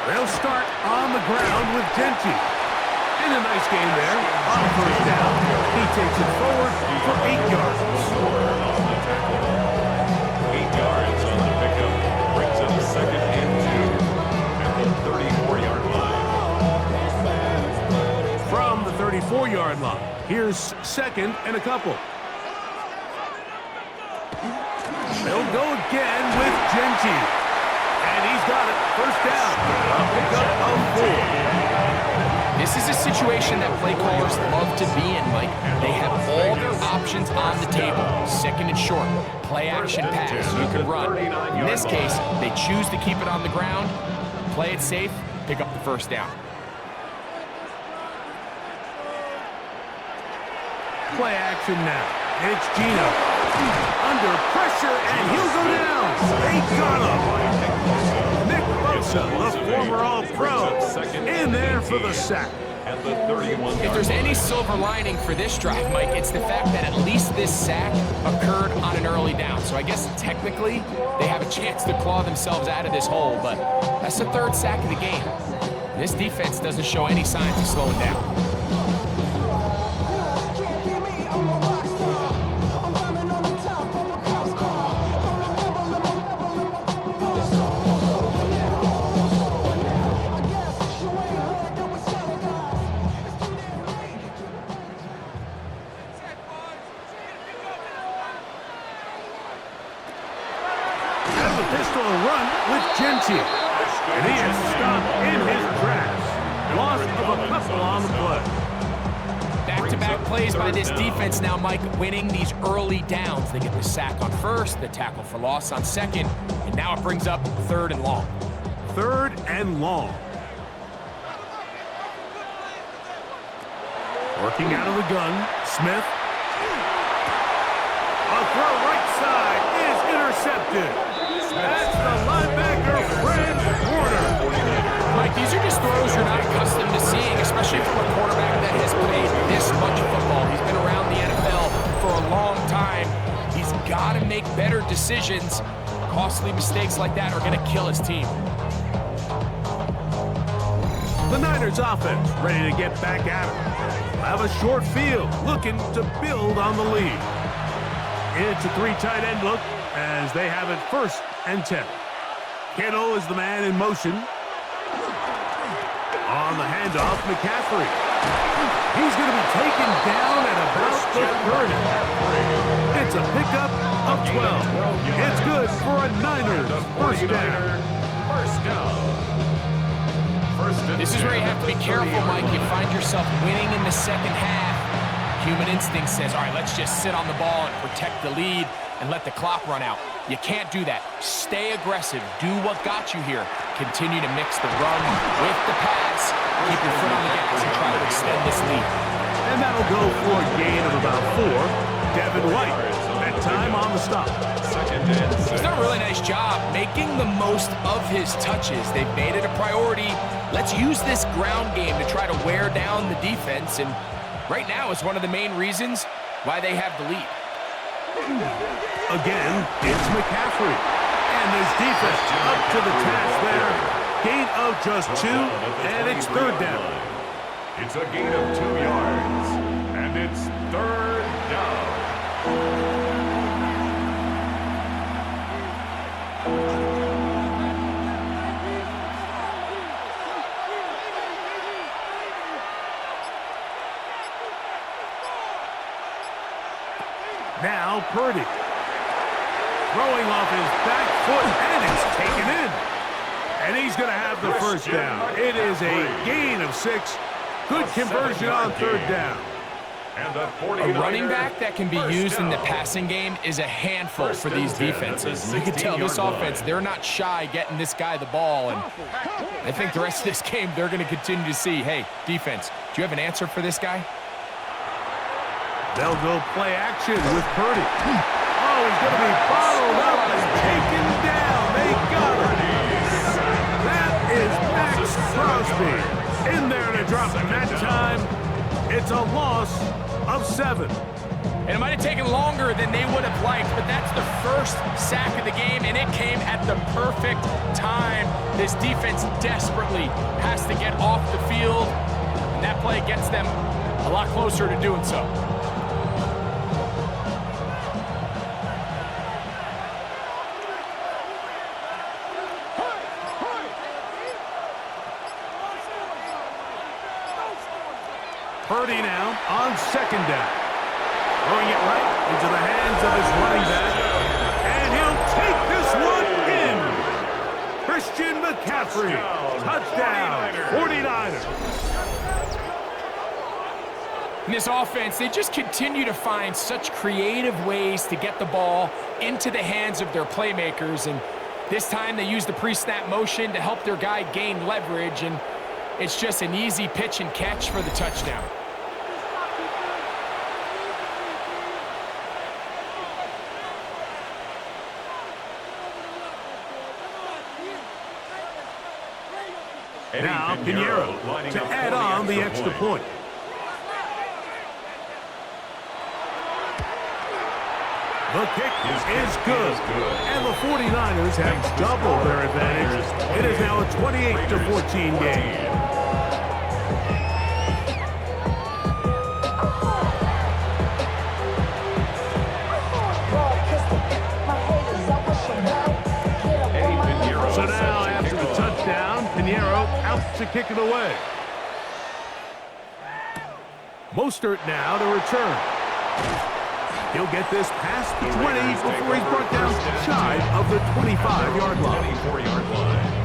A: They'll start on the ground with Genti. And a nice game there. On first down, he takes it forward for 8 yards.
C: 8 yards on the pickup. Brings up second and 2 at the 34-yard line.
A: From the 34-yard line. Here's second and a couple. They'll go again with Genti. And he's got it. First down. A pickup of 4.
B: This is a situation that play callers love to be in, Mike. They have all their options on the table. Second and short, play action pass, you can run. In this case, they choose to keep it on the ground, play it safe, pick up the first down.
A: Play action now. It's Gino. Under pressure, and he'll go down. They got him. Nick Bosa, the former All-Pro, in there for the sack.
C: At the 31-yard
B: If there's any silver lining for this drive, Mike, it's the fact that at least this sack occurred on an early down. So I guess technically they have a chance to claw themselves out of this hole, but that's the third sack of the game. This defense doesn't show any signs of slowing down.
A: And he is stopped in his tracks. Loss of a couple on the play.
B: Back-to-back plays by this defense now, Mike, winning these early downs. They get the sack on first, the tackle for loss on second, and now it brings up 3rd and long.
A: 3rd and long. Working out of the gun, Smith. A throw right side is intercepted. That's the linebacker, Fred Warner.
B: Mike, these are just throws you're not accustomed to seeing, especially from a quarterback that has played this much football. He's been around the NFL for a long time. He's got to make better decisions. Costly mistakes like that are going to kill his team.
A: The Niners offense ready to get back at it. Have a short field, looking to build on the lead. It's a 3 tight end look as they have it 1st and 10. Kittle is the man in motion. On the handoff, McCaffrey. He's going to be taken down at about the 30. It's a pickup of 12. It's good for a Niners first down.
B: This is where you have to be careful, Mike. You find yourself winning in the second half. Human instinct says, all right, let's just sit on the ball and protect the lead and let the clock run out. You can't do that. Stay aggressive. Do what got you here. Continue to mix the run with the pass. Keep your foot on the gas and try to extend this lead.
A: And that'll go for a gain of about 4. Devin White, that time on the stop.
B: He's done a really nice job making the most of his touches. They've made it a priority. Let's use this ground game to try to wear down the defense, and right now it's one of the main reasons why they have the lead.
A: Again, it's McCaffrey. And this defense up to the task there. Gain of just 2, and it's 3rd down.
C: It's a gain of 2 yards, and it's 3rd down.
A: Now Purdy. Throwing off his back foot, and it's taken in. And he's going to have the 1st down. It is a gain of 6. Good conversion on 3rd down.
B: A running back that can be used in the passing game is a handful for these defenses. You can tell this offense, they're not shy getting this guy the ball. And I think the rest of this game, they're going to continue to see, hey, defense, do you have an answer for this guy?
A: They'll go play action with Purdy. Oh, he's going to be bottled up and taken down. They got him. That is Max Crosby in there to drop him that time. It's a loss of 7.
B: And it might have taken longer than they would have liked, but that's the 1st sack of the game, and it came at the perfect time. This defense desperately has to get off the field, and that play gets them a lot closer to doing so.
A: Purdy now on 2nd down. Throwing it right into the hands of his running back. And he'll take this one in. Christian McCaffrey. Touchdown, 49ers.
B: In this offense, they just continue to find such creative ways to get the ball into the hands of their playmakers. And this time they use the pre-snap motion to help their guy gain leverage. And it's just an easy pitch and catch for the touchdown.
A: Now Pinheiro to add on the extra point. The kick is good. And the 49ers have doubled their advantage. It is now a 28-14 game. So now, after the touchdown, Pinheiro out to kick it away. Mostert now to return. He'll get this past the 20 before he's brought down shy of the 25-yard line.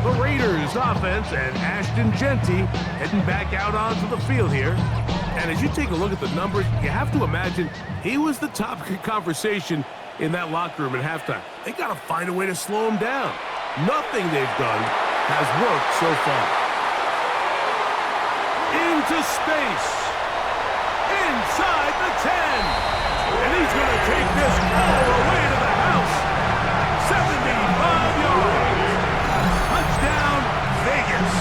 A: The Raiders this offense, and Ashton Genty heading back out onto the field here. And as you take a look at the numbers, you have to imagine he was the topic of conversation in that locker room at halftime. They got to find a way to slow him down. Nothing they've done has worked so far. Into space. Inside the 10. And he's going to take this all the way to the house. 75 yards. Touchdown, Vegas.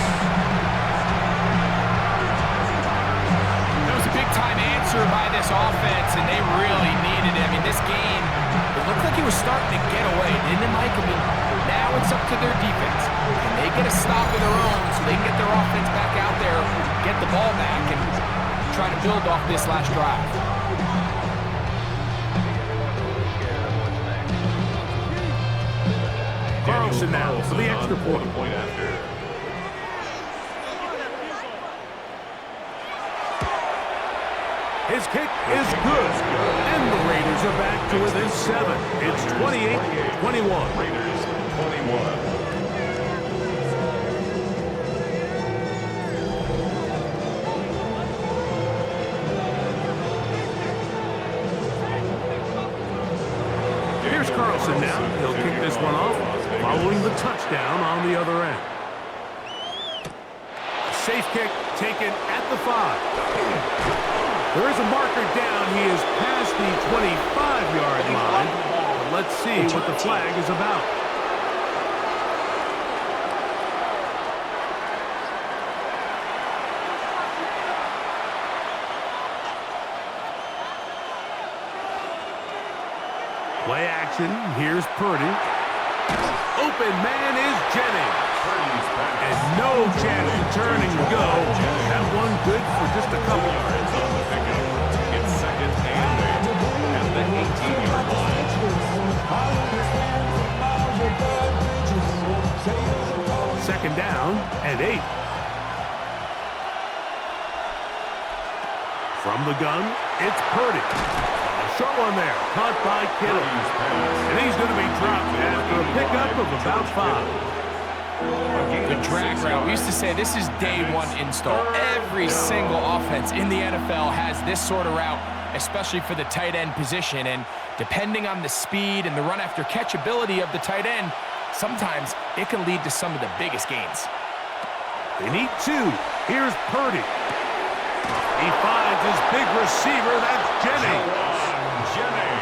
B: That was a big-time answer by this offense, and they really needed it. I mean, this game, it looked like it was starting to get away, didn't it, Mike? I mean, now it's up to their defense. Can they get a stop of their own so they can get their offense back out there, get the ball back, and try to build off this last drive?
A: Carlson now for the extra point. His kick is good. And the Raiders are back to within 7. It's 28-21.
C: Raiders 21.
A: Here's Carlson now. He'll kick this one off, following the touchdown on the other end. Safe kick taken at the 5. There is a marker down. He is past the 25-yard line. But let's see what the flag is about. Play action. Here's Purdy. Open man is Jennings. And no chance to turn and go. That one good for just a couple.
C: Yards on the pickup. It's second and 8 at the 18-yard line.
A: Second down and 8. From the gun, it's Purdy. A short one there, caught by Kittle. And he's going to be dropped after a pickup of about 5.
B: The drag route. We used to say this is day one install. Every single offense in the NFL has this sort of route, especially for the tight end position. And depending on the speed and the run after catch ability of the tight end, sometimes it can lead to some of the biggest gains.
A: They need 2. Here's Purdy. He finds his big receiver. That's Jennings.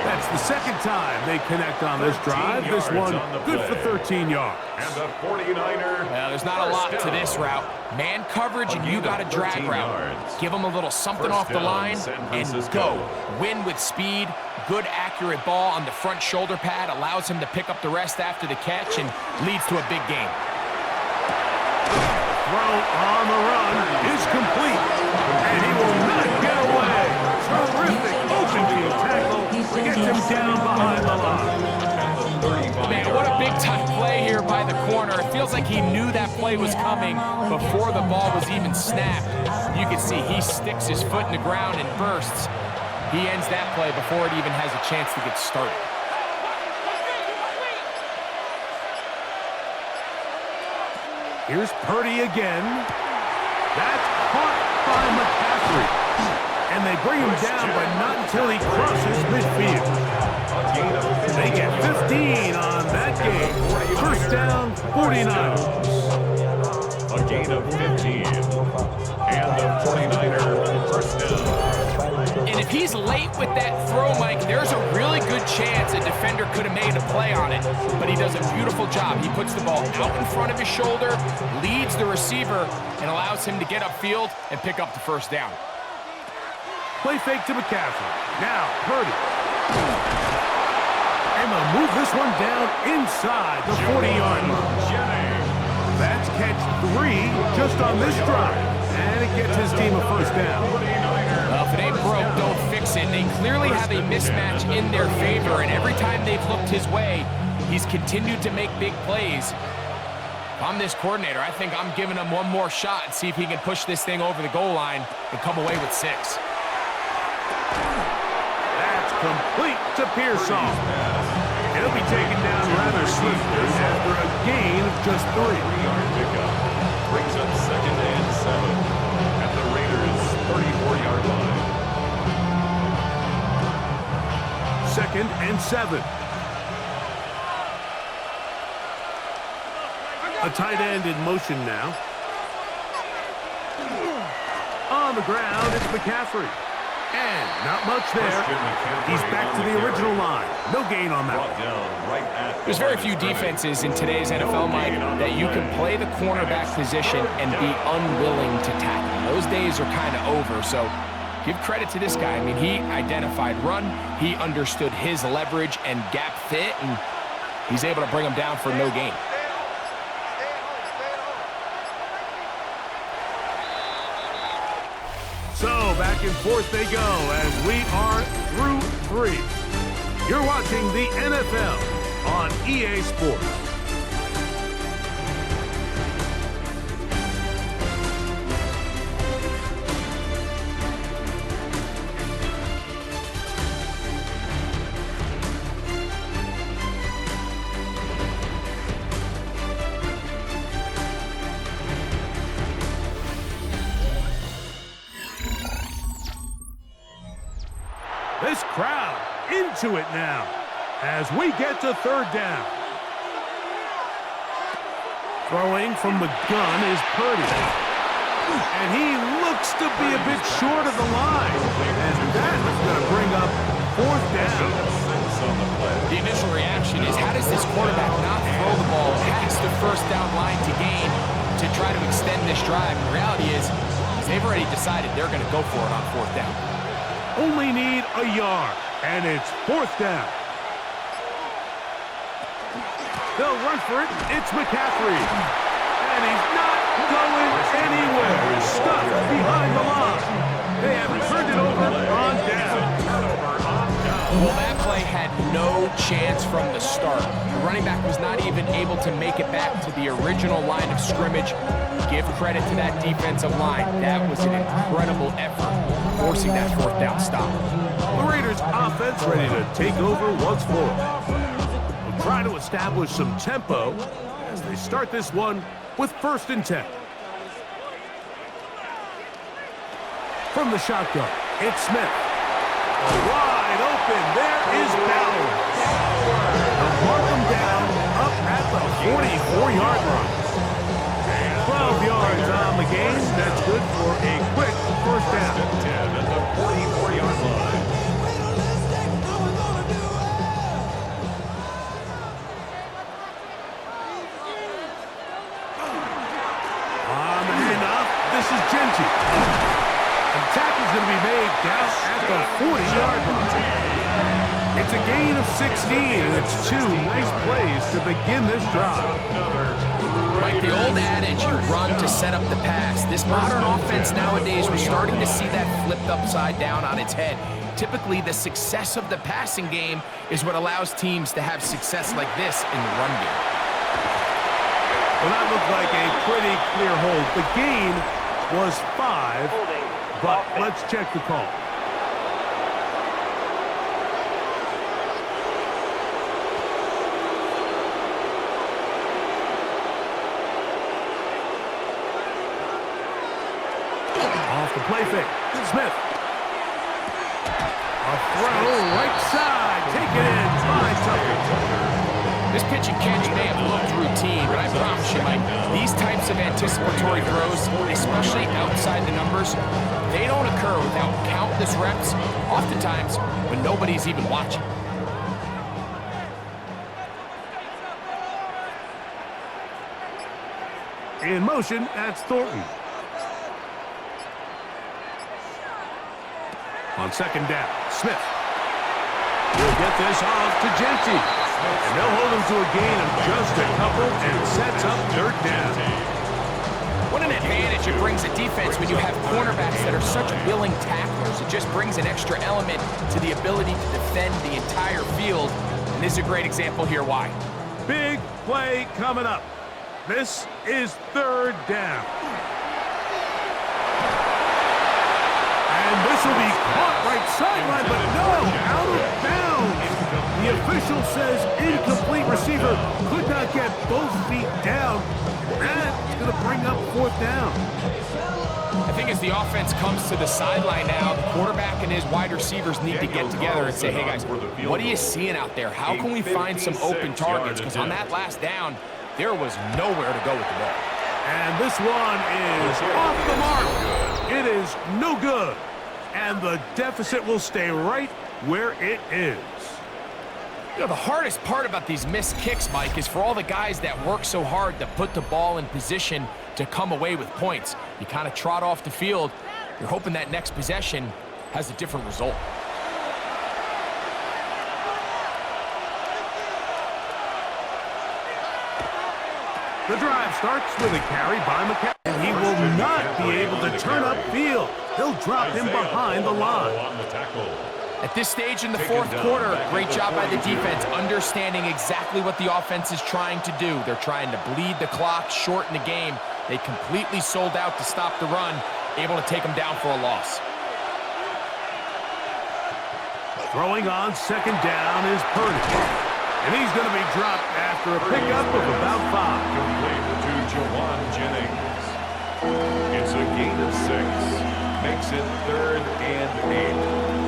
A: That's the second time they connect on this drive. This one good for 13 yards.
C: And the 49er.
B: Well, there's not a lot to this route. Man coverage, and you got a drag route. Give them a little something off the line and go. Win with speed. Good, accurate ball on the front shoulder pad. Allows him to pick up the rest after the catch and leads to a big gain.
A: Throw on the run is complete. And he will not get away. Terrific open field tackle. Gets him down behind the line.
B: Man, what a big-time play here by the corner. It feels like he knew that play was coming before the ball was even snapped. You can see he sticks his foot in the ground and bursts. He ends that play before it even has a chance to get started.
A: Here's Purdy again. That's caught by McCaffrey. And they bring him down, but not until he crosses midfield. They get 15 on that game. First down, 49ers.
C: A gain of 15. And the 49er first down.
B: And if he's late with that throw, Mike, there's a really good chance a defender could have made a play on it. But he does a beautiful job. He puts the ball out in front of his shoulder, leads the receiver, and allows him to get upfield and pick up the first down.
A: Play fake to McCaffrey. Now, Purdy. And they'll move this one down inside the 40-yard line. That's catch 3 just on this drive. And it gets his team a first down.
B: Well, if it ain't broke, don't fix it. They clearly have a mismatch in their favor, and every time they've looked his way, he's continued to make big plays. If I'm this coordinator, I think I'm giving him one more shot and see if he can push this thing over the goal line and come away with 6.
A: That's complete to Pearson. It'll be taken down rather swiftly after a gain of just 3.
C: 3-yard pickup.
A: 2nd and 7. A tight end in motion now. On the ground, it's McCaffrey. And not much there. He's back to the original line. No gain on that one.
B: There's very few defenses in today's NFL, Mike, that you can play the cornerback position and be unwilling to tackle. Those days are kind of over, so give credit to this guy. I mean, he identified run, he understood his leverage and gap fit, and he's able to bring him down for no gain.
A: So back and forth they go as we are through 3. You're watching the NFL on EA Sports. This crowd into it now as we get to 3rd down. Throwing from the gun is Purdy. And he looks to be a bit short of the line. And that is going to bring up 4th down.
B: The initial reaction is, how does this quarterback not throw the ball past the 1st down line to gain to try to extend this drive? The reality is they've already decided they're going to go for it on 4th down.
A: Only need a yard, and it's 4th down. They'll run for it. It's McCaffrey. And he's not going anywhere. Stuck behind the line. They have turned it over on down.
B: Well, that play had no chance from the start. The running back was not even able to make it back to the original line of scrimmage. Give credit to that defensive line. That was an incredible effort, forcing that 4th down stop.
A: The Raiders offense ready to take over once more. They'll try to establish some tempo as they start this one with 1st and 10. From the shotgun, it's Smith. Wide open, there is Ballard. They'll mark him down up at the 44-yard line. 12 yards on the game. That's good for a quick 1st down.
C: 10 at the 44-yard line.
A: On the handoff, this is Genty. An attack is going to be made down at the 40-yard line. It's a gain of 16, and it's 2 nice plays to begin this drive.
B: Like the old adage, you run to set up the pass. This modern offense nowadays, we're starting to see that flipped upside down on its head. Typically, the success of the passing game is what allows teams to have success like this in the run game.
A: Well, that looked like a pretty clear hold. The gain was 5, but let's check the call. Off the play fake. Smith. A throw right side. Take it in by Tucker.
B: This pitch and catch may have looked routine, but I promise you, Mike, these types of anticipatory throws, especially outside the numbers, they don't occur without countless reps, oftentimes when nobody's even watching.
A: In motion, that's Thornton. On 2nd down, Smith. He'll get this off to Genty. And they'll hold him to a gain of just a couple and sets up 3rd down.
B: What an advantage it brings a defense when you have cornerbacks that are such willing tacklers. It just brings an extra element to the ability to defend the entire field. And this is a great example here why.
A: Big play coming up. This is 3rd down. And this will be caught right sideline, but no, out of bounds. The official says incomplete. Receiver could not get both feet down. That's going to bring up 4th down.
B: I think as the offense comes to the sideline now, the quarterback and his wide receivers need to get together and say, hey guys, what are you seeing out there? How can we find some open targets? Because on that last down, there was nowhere to go with the ball.
A: And this one is off the mark. It is no good. And the deficit will stay right where it is.
B: You know, the hardest part about these missed kicks, Mike, is for all the guys that work so hard to put the ball in position to come away with points. You kind of trot off the field. You're hoping that next possession has a different result.
A: The drive starts with a carry by McCaffrey. And he will not be able to turn upfield. They'll drop him behind the line.
B: At this stage in the 4th quarter, great job by the defense, understanding exactly what the offense is trying to do. They're trying to bleed the clock, shorten the game. They completely sold out to stop the run, able to take them down for a loss.
A: Throwing on 2nd down is Purdy. And he's going to be dropped after a pickup of about 5.
C: Complete to Jawan Jennings. It's a gain of 6. Makes it 3rd and 8.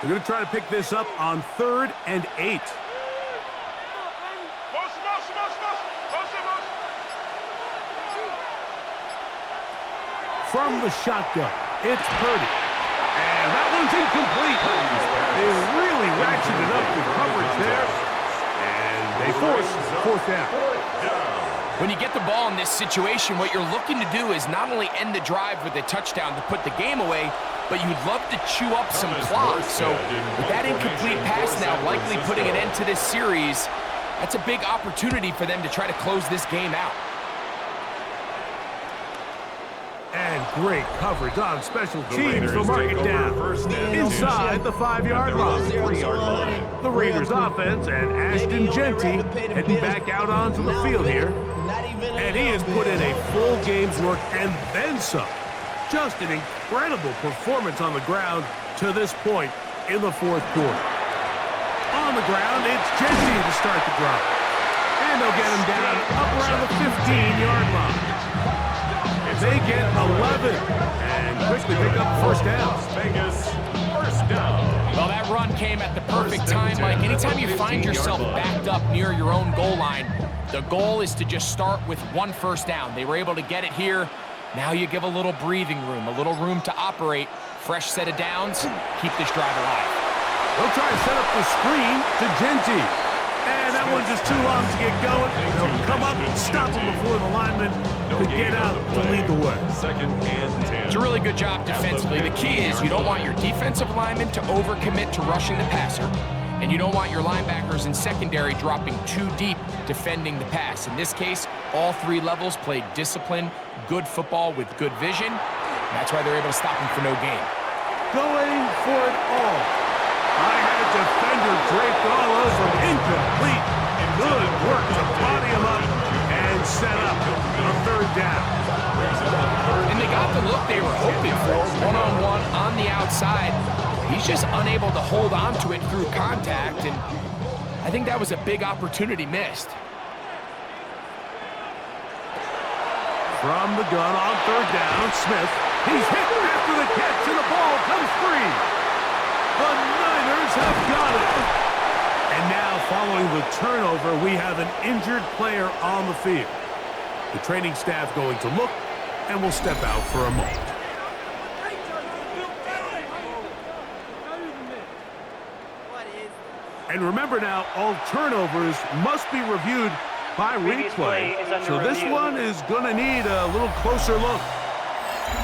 A: They're going to try to pick this up on 3rd and 8. From the shotgun, it's Purdy. And that one's incomplete. They really ratcheted up the coverage there. And they force 4th down.
B: When you get the ball in this situation, what you're looking to do is not only end the drive with a touchdown to put the game away, but you'd love to chew up some clock. So with that incomplete pass now likely putting an end to this series, that's a big opportunity for them to try to close this game out.
A: And great coverage on special teams to mark it down inside the 5-yard line. The Raiders offense and Ashton Genty heading back out onto the field here. And he has put in a full game's work and then some. Just an incredible performance on the ground to this point in the 4th quarter. On the ground, it's Genty to start the drive. And they'll get him down up around the 15-yard line. They get 11 and quickly pick up 1st down.
C: Vegas, 1st down.
B: Well, that run came at the perfect time, Mike. Anytime you find yourself backed up near your own goal line, the goal is to just start with 1 1st down. They were able to get it here. Now you give a little breathing room, a little room to operate. Fresh set of downs, keep this drive alive.
A: They'll try to set up the screen to Genty. And that one's just too long to get going. They'll come up and stop him before the lineman could get out to lead the way.
C: 2nd and 10.
B: It's a really good job defensively. The key is you don't want your defensive linemen to overcommit to rushing the passer, and you don't want your linebackers in secondary dropping too deep defending the pass. In this case, all 3 levels played disciplined, good football with good vision. That's why they're able to stop him for no gain.
A: Going for it all. I had a defender draped all over him. Incomplete. Good work to body him up and set up a 3rd down.
B: And they got the look they were hoping for, one-on-one on the outside. He's just unable to hold on to it through contact, and I think that was a big opportunity missed.
A: From the gun on 3rd down, Smith. He's hit after the catch, and the ball comes free. The Niners have got it. And now, following the turnover, we have an injured player on the field. The training staff going to look, and will step out for a moment. And remember now, all turnovers must be reviewed by replay. So this one is going to need a little closer look.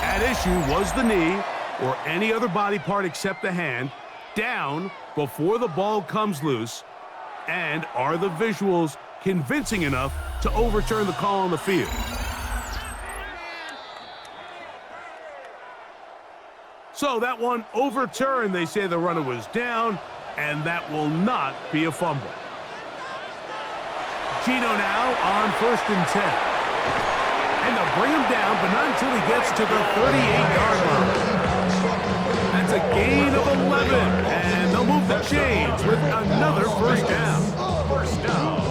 A: At issue was the knee, or any other body part except the hand, down before the ball comes loose, and are the visuals convincing enough to overturn the call on the field? So that one overturned. They say the runner was down, and that will not be a fumble. Gino now on 1st and 10. And they'll bring him down, but not until he gets to the 38-yard line. That's a gain of 11, and they'll move the chains with another first down.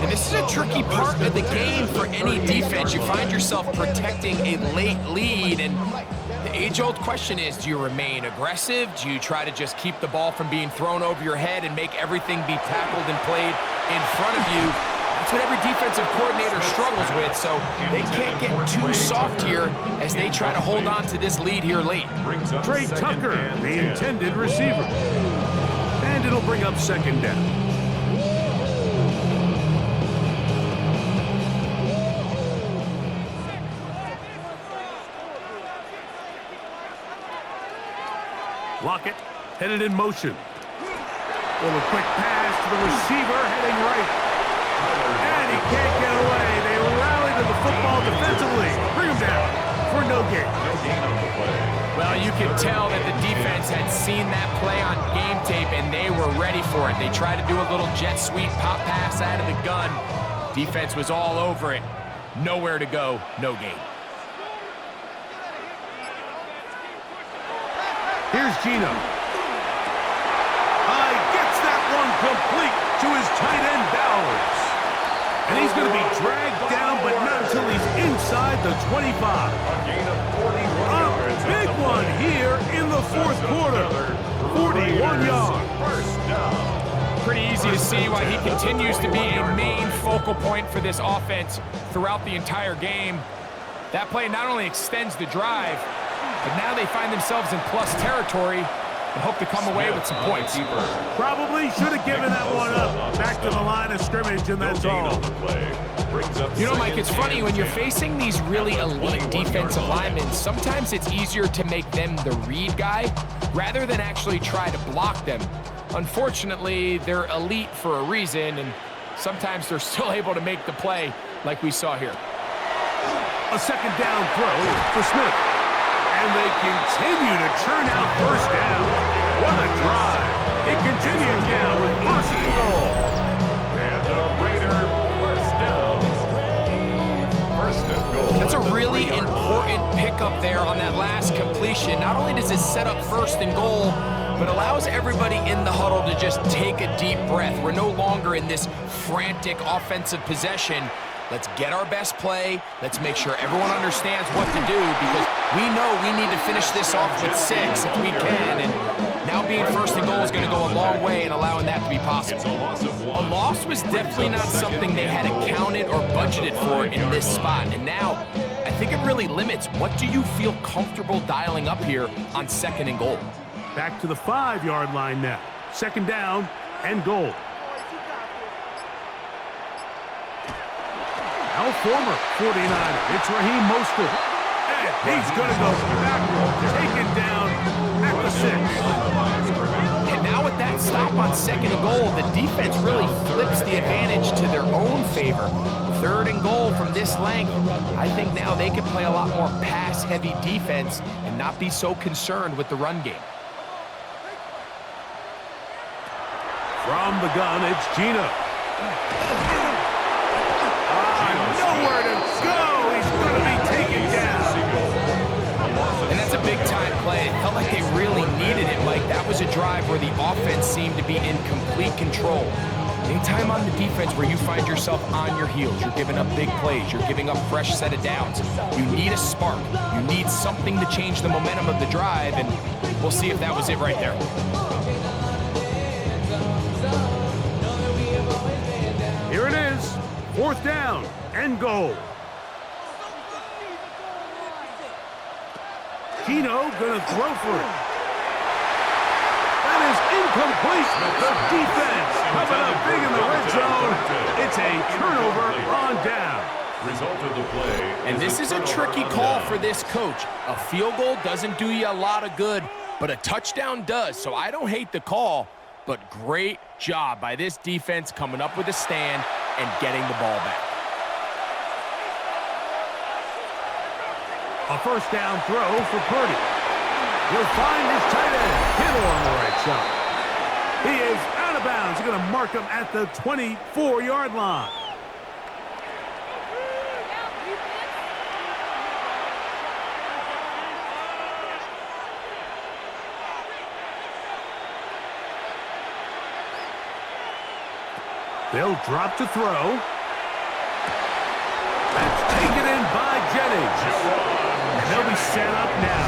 B: And this is a tricky part of the game for any defense. You find yourself protecting a late lead, and the age-old question is, do you remain aggressive? Do you try to just keep the ball from being thrown over your head and make everything be tackled and played in front of you? That's what every defensive coordinator struggles with, so they can't get too soft here as they try to hold on to this lead here late.
A: Trey Tucker, the intended receiver. And it'll bring up second down. Lockett headed in motion. Little quick pass to the receiver heading right. And he can't get away. They rally to the football defensively. Bring him down for no gain.
B: Well, you can tell that the defense had seen that play on game tape and they were ready for it. They tried to do a little jet sweep pop pass out of the gun. Defense was all over it. Nowhere to go, no gain.
A: Here's Gino. Gets that one complete to his tight end, Bowers. And he's going to be dragged down, but not until he's inside the 25. A big one here in the fourth quarter. 41 yards.
B: Pretty easy to see why he continues to be a main focal point for this offense throughout the entire game. That play not only extends the drive, but now they find themselves in plus territory and hope to come away with some points.
A: Probably should have given that one up. Back to the line of scrimmage, and that's all.
B: You know, Mike, it's funny, when you're facing these really elite defensive linemen, sometimes it's easier to make them the read guy rather than actually try to block them. Unfortunately, they're elite for a reason, and sometimes they're still able to make the play like we saw here.
A: A second down throw for Smith. And they continue to churn out first down. What a drive. It continues now with first and goal.
C: And the Raider first down. First and goal.
B: That's a really important pickup there on that last completion. Not only does it set up first and goal, but allows everybody in the huddle to just take a deep breath. We're no longer in this frantic offensive possession. Let's get our best play. Let's make sure everyone understands what to do, because we know we need to finish this off with 6 if we can. And now being first and goal is going to go a long way in allowing that to be possible. A loss was definitely not something they had accounted or budgeted for in this spot. And now I think it really limits, what do you feel comfortable dialing up here on second and goal?
A: Back to the 5-yard line now. Second down and goal. Now former 49er, it's Raheem Mostert. And he's going to go backward, taken down at the 6.
B: And now with that stop on second and goal, the defense really flips the advantage to their own favor. Third and goal from this length, I think now they can play a lot more pass-heavy defense and not be so concerned with the run game.
A: From the gun, it's Gino. Nowhere to go. He's going to be taken down.
B: And that's a big-time play. It felt like they really needed it, Mike. That was a drive where the offense seemed to be in complete control. Anytime on the defense where you find yourself on your heels, you're giving up big plays, you're giving up fresh set of downs, you need a spark. You need something to change the momentum of the drive, and we'll see if that was it right there.
A: Here it is. Fourth down and goal. Gino gonna throw for it. That is incomplete. The defense coming up big in the red zone. It's a turnover on down.
C: Result of the play.
B: And this is a tricky call for this coach. A field goal doesn't do you a lot of good, but a touchdown does. So I don't hate the call, but great job by this defense coming up with a stand and getting the ball back.
A: A first down throw for Purdy. He'll find his tight end, Kittle on the right side. He is out of bounds. He's going to mark him at the 24-yard line. They'll drop to throw. That's taken in by Jennings. And they'll be set up now.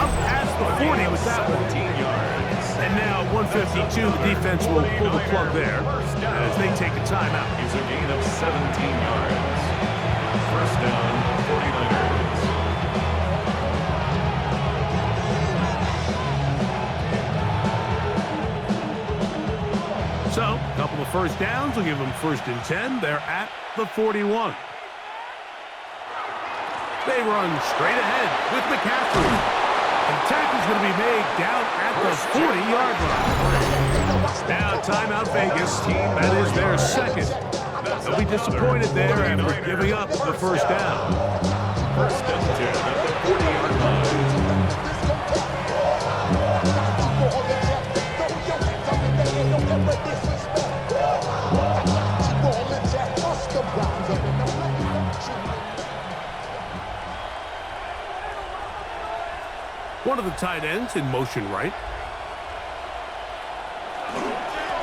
A: Up past the 40 with that one.
C: 17 yards.
A: And now at 152, the defense will pull the plug there as they take a timeout.
C: It's a gain of 17 yards. First down, 49ers.
A: So, a couple of first downs will give them 1st and 10. They're at the 41. They run straight ahead with McCaffrey. And the tackle's going to be made down at the 40-yard line. Now, timeout Vegas. That is their second. They'll be disappointed there after giving up the first down.
C: First and 10 at the 40-yard line.
A: One of the tight ends in motion right.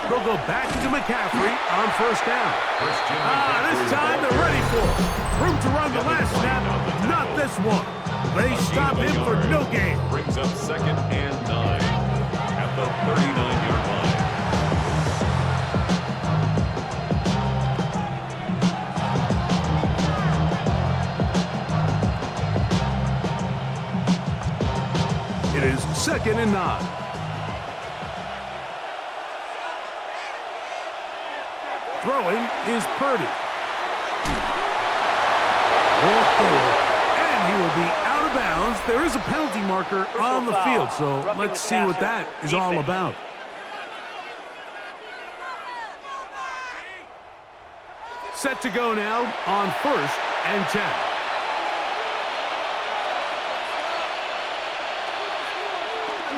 A: They'll go back to McCaffrey on first down. This time they're ready for it. Room to run the last snap, not this one. They stop him for no gain.
C: Brings up 2nd and 9 at the 39-yard line.
A: It is 2nd and 9. Throwing is Purdy. And he will be out of bounds. There is a penalty marker on the field, so let's see what that is all about. Set to go now on 1st and 10.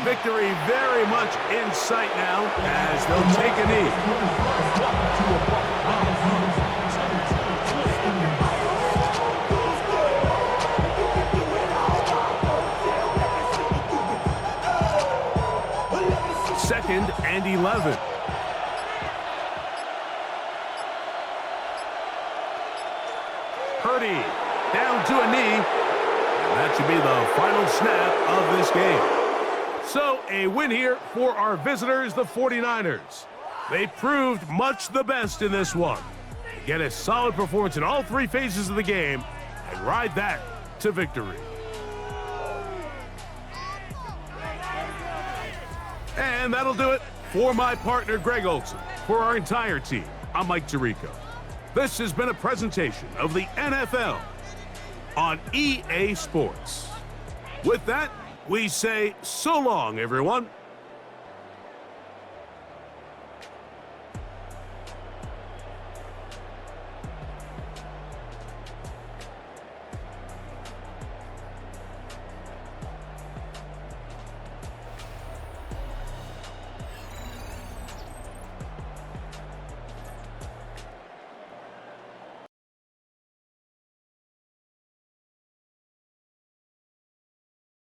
A: Victory very much in sight now as they'll take a knee. Second and 11. Purdy down to a knee. And that should be the final snap of this game. So, a win here for our visitors, the 49ers. They proved much the best in this one. Get a solid performance in all 3 phases of the game and ride that to victory. And that'll do it for my partner, Greg Olson. For our entire team, I'm Mike Tirico. This has been a presentation of the NFL on EA Sports. With that, we say so long, everyone.